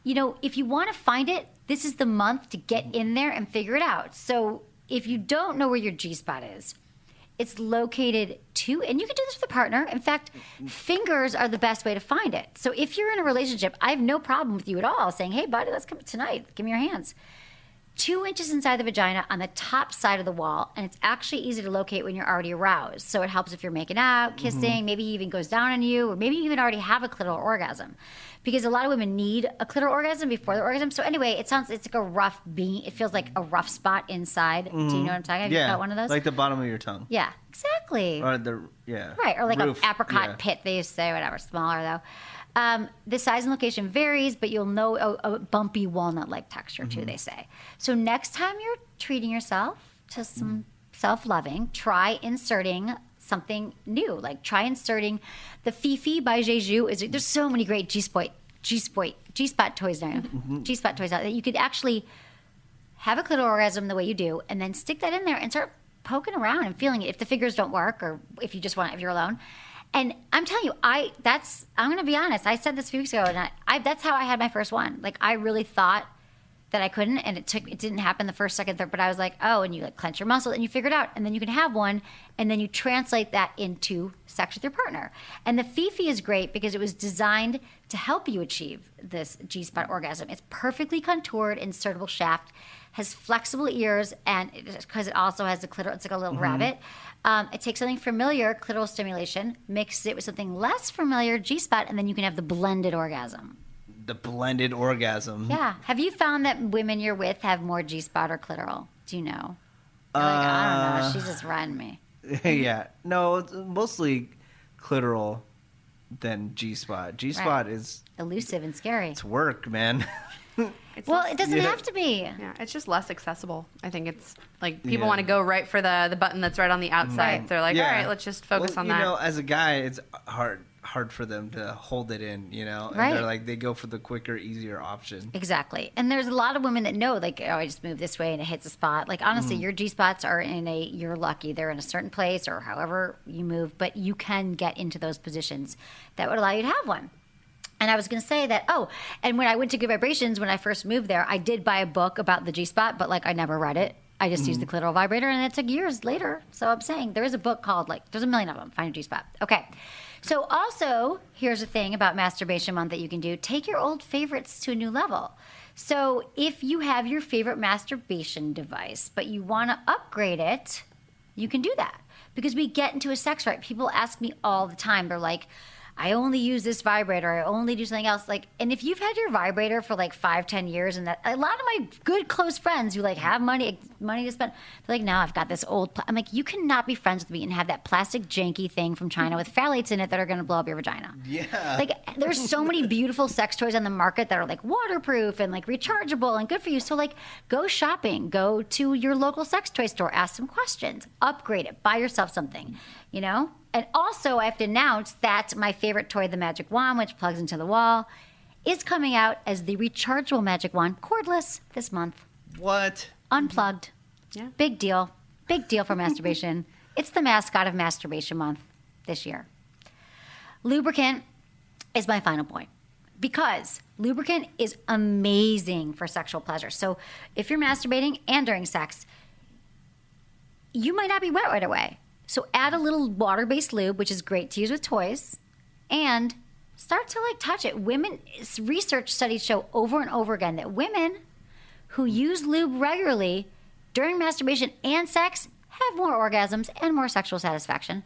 if you want to find it, this is the month to get in there and figure it out. So if you don't know where your G-spot is, it's located and you can do this with a partner. In fact, fingers are the best way to find it. So if you're in a relationship, I have no problem with you at all saying, hey, buddy, let's come tonight. Give me your hands. 2 inches inside the vagina on the top side of the wall, and it's actually easy to locate when you're already aroused. So it helps if you're making out, kissing, maybe he even goes down on you, or maybe you even already have a clitoral orgasm. Because a lot of women need a clitoral orgasm before the orgasm. So anyway, it's like a rough bean. It feels like a rough spot inside. Do you know what I'm talking about? Have you got one of those? Like the bottom of your tongue. Yeah, exactly. Or Right, or like roof. an apricot pit, they used to say, whatever, smaller though. The size and location varies, but you'll know a bumpy walnut-like texture too, they say. So next time you're treating yourself to some self-loving, try inserting something new. Like try inserting the Fifi by Jeju. There's so many great G-spot toys now. G-spot toys out that you could actually have a clitoral orgasm the way you do, and then stick that in there and start poking around and feeling it if the fingers don't work, or if you just want, if you're alone. And I'm telling you, I'm going to be honest. I said this a few weeks ago, and that's how I had my first one. Like, I really thought that I couldn't, and it didn't happen the first, second, third, but I was like, oh, and you like clench your muscle and you figure it out, and then you can have one, and then you translate that into sex with your partner. And the Fifi is great because it was designed to help you achieve this G-spot orgasm. It's perfectly contoured, insertable shaft, has flexible ears, and because it also has the clitoral, it's like a little rabbit. It takes something familiar, clitoral stimulation, mixes it with something less familiar, G-spot, and then you can have the blended orgasm. The blended orgasm. Yeah. Have you found that women you're with have more G-spot or clitoral? Do you know? Like, I don't know. She's just riding me. Yeah. No, it's mostly clitoral than G-spot. G-spot is elusive and scary. It's work, man. Well, it doesn't have to be. Yeah, it's just less accessible. I think it's like people want to go right for the button that's right on the outside. They're like, all right, let's just focus on that. You know, as a guy, it's hard for them to hold it in, you know? And they're like, they go for the quicker, easier option. Exactly. And there's a lot of women that know, like, oh, I just move this way and it hits a spot. Like, honestly, your G-spots are you're lucky. They're in a certain place or however you move, but you can get into those positions that would allow you to have one. And I was going to say that, and when I went to Good Vibrations, when I first moved there, I did buy a book about the G-spot, but, like, I never read it. I just used the clitoral vibrator, and it took years later. So I'm saying there is a book called, like, there's a million of them, Find a G-spot. Okay. So also, here's a thing about Masturbation Month that you can do. Take your old favorites to a new level. So if you have your favorite masturbation device, but you want to upgrade it, you can do that. Because we get into a sex rut. People ask me all the time. They're like, I only use this vibrator. I only do something else. Like, and if you've had your vibrator for like 5-10 years, and that a lot of my good close friends who like have money to spend, they're like, now I've got this old. I'm like, you cannot be friends with me and have that plastic janky thing from China with phthalates in it that are going to blow up your vagina. Yeah. Like, there's so many beautiful sex toys on the market that are like waterproof and like rechargeable and good for you. So like, go shopping, go to your local sex toy store, ask some questions, upgrade it, buy yourself something, you know. And also, I have to announce that my favorite toy, the Magic Wand, which plugs into the wall, is coming out as the rechargeable Magic Wand, cordless, this month. What? Unplugged. Yeah. Big deal. Big deal for masturbation. It's the mascot of Masturbation Month this year. Lubricant is my final point. Because lubricant is amazing for sexual pleasure. So if you're masturbating and during sex, you might not be wet right away. So add a little water-based lube, which is great to use with toys, and start to like touch it. Research studies show over and over again that women who use lube regularly during masturbation and sex have more orgasms and more sexual satisfaction.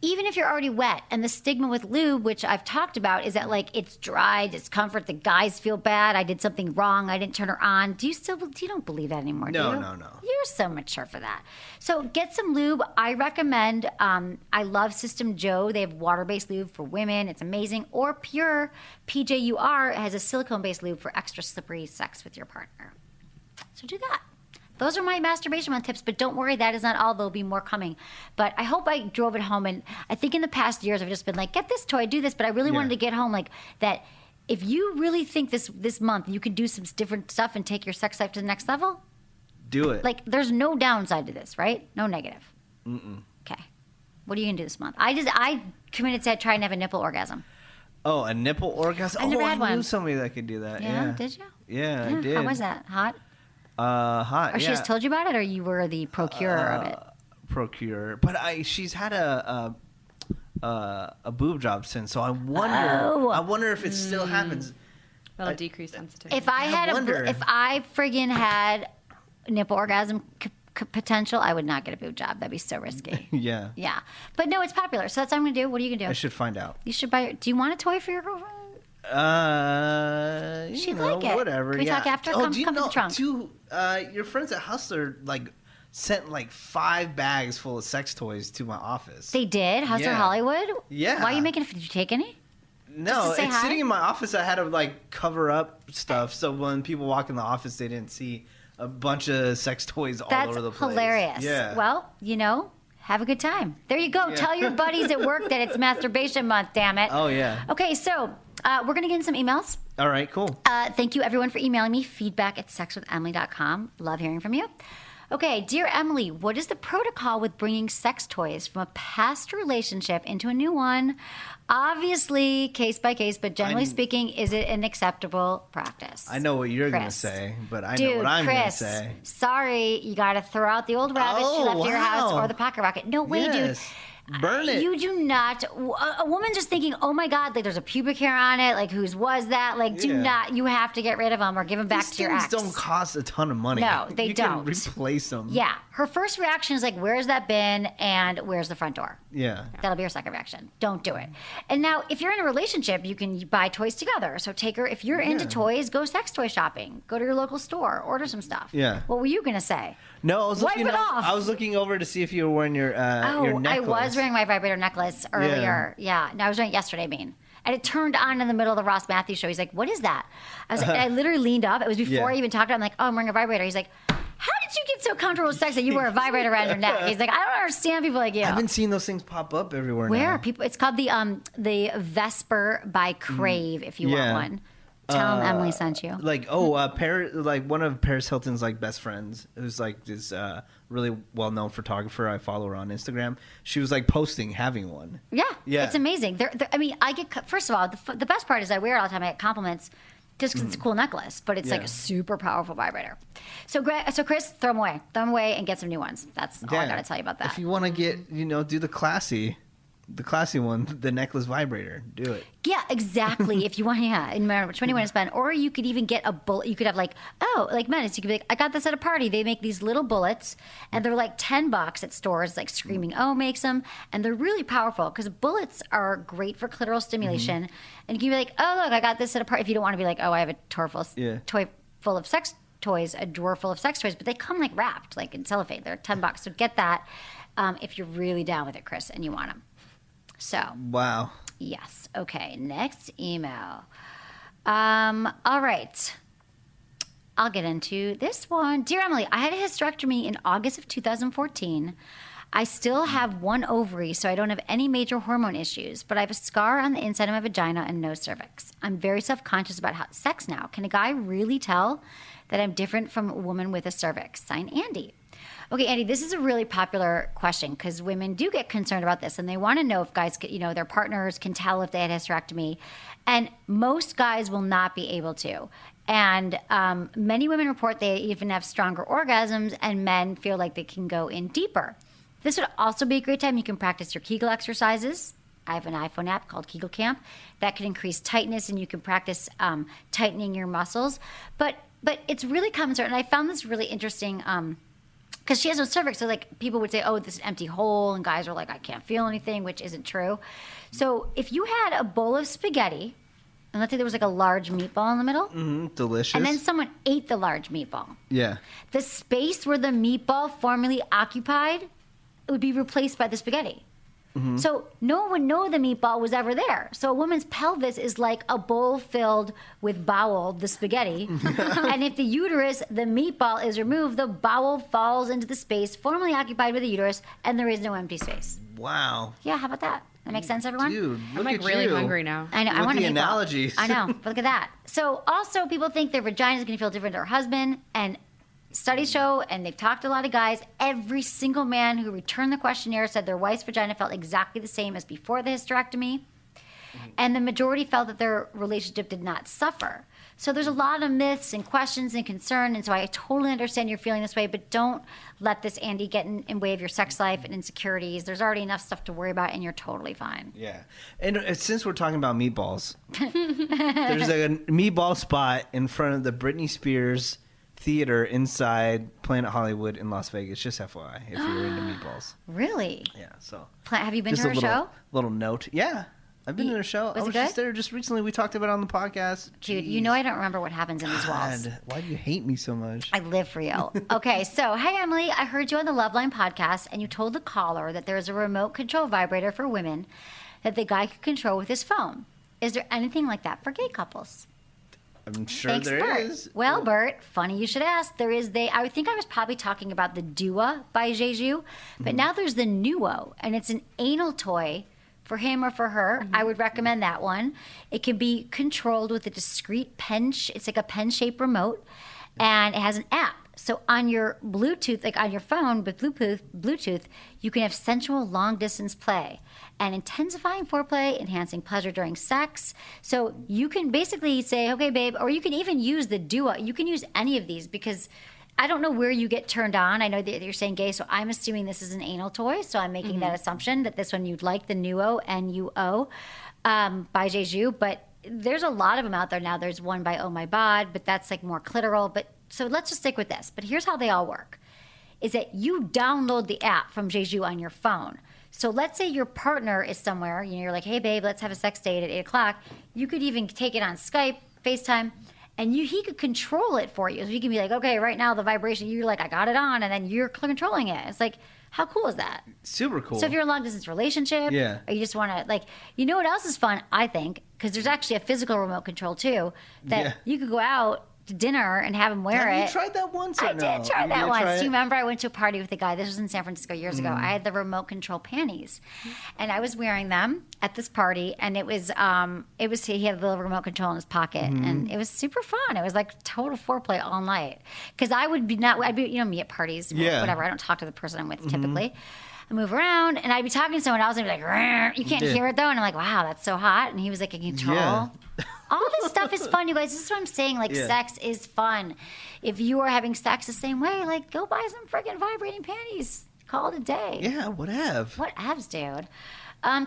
Even if you're already wet. And the stigma with lube, which I've talked about, is that like it's dry, discomfort, the guys feel bad, I did something wrong, I didn't turn her on. You don't believe that anymore, do you? No. You're so mature for that. So get some lube. I recommend, I love System Joe. They have water-based lube for women. It's amazing. Or Pure, PJUR, has a silicone-based lube for extra slippery sex with your partner. So do that. Those are my Masturbation Month tips, but don't worry, that is not all. There'll be more coming. But I hope I drove it home, and I think in the past years I've just been like, get this toy, do this, but I really wanted to get home like that. If you really think this month you can do some different stuff and take your sex life to the next level, do it. Like, there's no downside to this, right? No negative. Okay. What are you going to do this month? I committed to try and have a nipple orgasm. Oh, a nipple orgasm? I never had I one. knew somebody that could do that. Yeah. Did you? Yeah, I did. How was that? Hot? Hot, Or she just told you about it, or you were the procurer of it? Procurer. But she's had a boob job since, so I wonder if it still happens. That'll decrease sensitivity. If I friggin' had nipple orgasm potential, I would not get a boob job. That'd be so risky. Yeah. Yeah. But no, it's popular, so that's what I'm gonna do. What are you gonna do? I should find out. You should buy. Do you want a toy for your girlfriend? She'd like it. Whatever. Can we talk after? Come to the trunk. Your friends at Hustler sent 5 bags full of sex toys to my office. They did? Hustler Hollywood? Yeah. Why are you making it? Did you take any? No, it's hi? sitting in my office. I had to cover up stuff so when people walk in the office, they didn't see a bunch of sex toys all over the place. That's hilarious. Yeah. Well, have a good time. There you go. Yeah. Tell your buddies at work that it's Masturbation Month, damn it. Oh, yeah. Okay, so we're going to get in some emails. All right, cool. Thank you, everyone, for emailing me. feedback@sexwithemily.com. Love hearing from you. Okay, dear Emily, what is the protocol with bringing sex toys from a past relationship into a new one? Obviously, case by case, but generally speaking, is it an acceptable practice? I know what you're going to Chris. say, but I know what I'm going to say. Sorry, you got to throw out the old rabbit you left at your house or the pocket rocket. No way, dude. Burn it. You do not. A woman just thinking, oh my God, like there's a pubic hair on it. Like whose was that? Like do not. You have to get rid of them or give them back to your ex. These things don't cost a ton of money. No, they you don't. You can replace them. Yeah. Her first reaction is like, where's that bin and where's the front door? Yeah. That'll be her second reaction. Don't do it. And now, if you're in a relationship, you can buy toys together. So take her, if you're into toys, go sex toy shopping. Go to your local store, order some stuff. Yeah. What were you going to say? No, I was looking over to see if you were wearing your necklace. I was wearing my vibrator necklace earlier. Yeah. No, I was wearing it yesterday, And it turned on in the middle of the Ross Matthews show. He's like, what is that? I was like, I literally leaned up. It was before I even talked to him. I'm like, oh, I'm wearing a vibrator. He's like, how did you get so comfortable with sex that you wear a vibrator around your neck? He's like, I don't understand people like you. I've been seeing those things pop up everywhere now. Where? People? It's called the Vesper by Crave, if you want one. Tell them Emily sent you. Like one of Paris Hilton's like best friends, who's like this really well known photographer. I follow her on Instagram. She was like posting having one. Yeah, yeah, it's amazing. I mean, I get first of all the best part is I wear it all the time. I get compliments just because it's a cool necklace, but it's like a super powerful vibrator. So Chris, throw them away, and get some new ones. That's all I got to tell you about that. If you want to get do the classy one, the necklace vibrator, do it. Yeah, exactly. If you want, no matter which one you want to spend. Or you could even get a bullet. You could have like Menace. You could be like, I got this at a party. They make these little bullets, and they're like $10 at stores, like Screaming O makes them. And they're really powerful because bullets are great for clitoral stimulation. And you can be like, oh, look, I got this at a party. If you don't want to be like, oh, I have a toy full of sex toys, a drawer full of sex toys. But they come like wrapped, like in cellophane. They're $10. So get that if you're really down with it, Chris, and you want them. So. Wow. Yes. Okay. Next email. All right. I'll get into this one. Dear Emily, I had a hysterectomy in August of 2014. I still have one ovary, so I don't have any major hormone issues, but I have a scar on the inside of my vagina and no cervix. I'm very self-conscious about sex now. Can a guy really tell that I'm different from a woman with a cervix? Signed, Andy. Okay, Andy, this is a really popular question because women do get concerned about this and they want to know if guys, their partners can tell if they had a hysterectomy. And most guys will not be able to. And many women report they even have stronger orgasms and men feel like they can go in deeper. This would also be a great time you can practice your Kegel exercises. I have an iPhone app called Kegel Camp that can increase tightness and you can practice tightening your muscles. But it's really concerned. And I found this really interesting because she has no cervix, so like people would say, "Oh, this is an empty hole," and guys are like, "I can't feel anything," which isn't true. So if you had a bowl of spaghetti, and let's say there was like a large meatball in the middle, delicious, and then someone ate the large meatball, the space where the meatball formerly occupied, it would be replaced by the spaghetti. So no one would know the meatball was ever there. So a woman's pelvis is like a bowl filled with bowel, the spaghetti. And if the uterus, the meatball is removed, the bowel falls into the space formerly occupied by the uterus, and there is no empty space. Wow. Yeah, how about that? That makes sense, everyone? Dude, I'm like really hungry now. I know. I With want the a meatball. analogies. I know. But look at that. So also people think their vagina is going to feel different to their husband, and studies show, and they've talked to a lot of guys, every single man who returned the questionnaire said their wife's vagina felt exactly the same as before the hysterectomy. And the majority felt that their relationship did not suffer. So there's a lot of myths and questions and concern. And so I totally understand you're feeling this way, but don't let this, Andy, get in way of your sex life and insecurities. There's already enough stuff to worry about, and you're totally fine. Yeah. And since we're talking about meatballs, there's a meatball spot in front of the Britney Spears theater inside Planet Hollywood in Las Vegas. Just FYI, if you're into meatballs. Really? Yeah. So. Have you been just to her show? Little note. Yeah. I've been to her show. Was I was it just good? there just recently. We talked about it on the podcast. Dude, you know I don't remember what happens in these walls. God, why do you hate me so much? I live for you. Okay, so, hey, Emily. I heard you on the Loveline podcast, and you told the caller that there is a remote control vibrator for women that the guy could control with his phone. Is there anything like that for gay couples? I'm sure Thanks, there Bert. is. Well, Bert, funny you should ask. I think I was probably talking about the Dua by Jeju, but now there's the Nuo, and it's an anal toy for him or for her. I would recommend that one. It can be controlled with a discrete pen. It's like a pen-shaped remote, and it has an app. So on your Bluetooth, like on your phone with Bluetooth, you can have sensual long-distance play and intensifying foreplay, enhancing pleasure during sex. So you can basically say, okay, babe, or you can even use the Dua. You can use any of these because I don't know where you get turned on. I know that you're saying gay, so I'm assuming this is an anal toy. So I'm making that assumption that this one you'd like, the Nuo, N-U-O, by Jeju. But there's a lot of them out there now. There's one by Oh My Bod, but that's like more clitoral. But so let's just stick with this. But here's how they all work, is that you download the app from Jeju on your phone. So let's say your partner is somewhere, you're like, hey, babe, let's have a sex date at 8 o'clock. You could even take it on Skype, FaceTime, and he could control it for you. So you can be like, okay, right now the vibration, you're like, I got it on, and then you're controlling it. It's like, how cool is that? Super cool. So if you're in a long-distance relationship, or you just want to, like, you know what else is fun, I think, because there's actually a physical remote control, too, that you could go out to dinner and have him wear it. Have you tried that once? I did try that once. Try Do you remember I went to a party with a guy? This was in San Francisco years ago. I had the remote control panties, and I was wearing them at this party, and it was he had the little remote control in his pocket, and it was super fun. It was like total foreplay all night. Because I'd be me at parties, whatever. I don't talk to the person I'm with typically. I move around, and I'd be talking to someone else, and I'd be like, you can't hear it though, and I'm like, wow, that's so hot, and he was like in control. Yeah. All this stuff is fun, you guys. This is what I'm saying. Like, sex is fun. If you are having sex the same way, like, go buy some freaking vibrating panties. Call it a day. Yeah, whatevs. Whatevs, dude.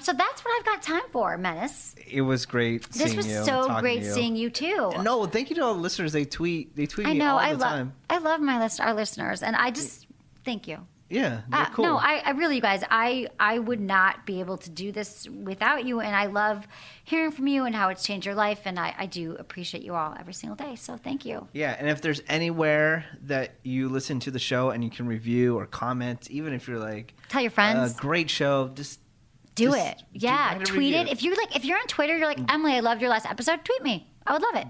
So that's what I've got time for, Menace. It was great seeing you. This was so great seeing you, too. No, thank you to all the listeners. They tweet me all the time. I love our listeners, and I just thank you. Yeah, they're cool. No, I really, you guys, I would not be able to do this without you, and I love hearing from you and how it's changed your life, and I do appreciate you all every single day, so thank you. Yeah, and if there's anywhere that you listen to the show and you can review or comment, even if you're like... Tell your friends. Great show, just... Do it. Yeah, tweet it. Review. If you're on Twitter, you're like, Emily, I loved your last episode, tweet me. I would love it.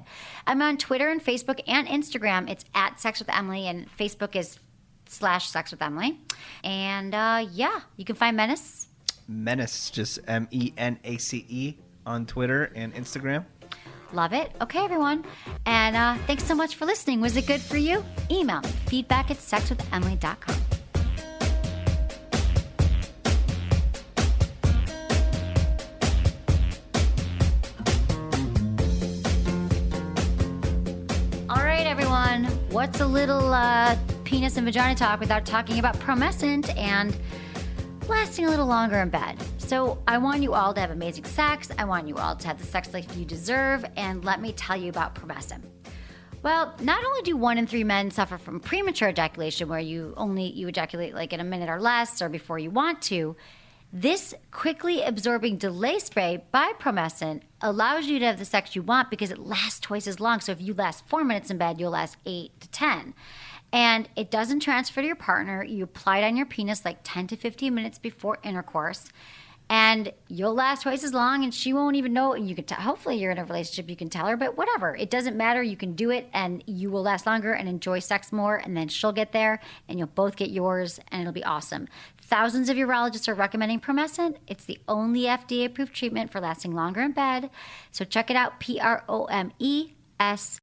I'm on Twitter and Facebook and Instagram. It's at Sex with Emily, and Facebook is /Sex with Emily. And you can find Menace. Menace, just MENACE on Twitter and Instagram. Love it. Okay, everyone. And thanks so much for listening. Was it good for you? Email me, feedback@sexwithemily.com. All right, everyone. What's a little penis and vagina talk without talking about promescent and lasting a little longer in bed? So I want you all to have amazing sex. I want you all to have the sex life you deserve. And let me tell you about promescent. Well, not only do 1 in 3 men suffer from premature ejaculation, where you ejaculate like in a minute or less or before you want to, this quickly absorbing delay spray by promescent allows you to have the sex you want because it lasts twice as long. So if you last 4 minutes in bed, you'll last 8 to 10. And it doesn't transfer to your partner. You apply it on your penis like 10 to 15 minutes before intercourse. And you'll last twice as long, and she won't even know. And you can hopefully you're in a relationship, you can tell her, but whatever. It doesn't matter. You can do it, and you will last longer and enjoy sex more. And then she'll get there, and you'll both get yours, and it'll be awesome. Thousands of urologists are recommending promescent. It's the only FDA-approved treatment for lasting longer in bed. So check it out, PROMES.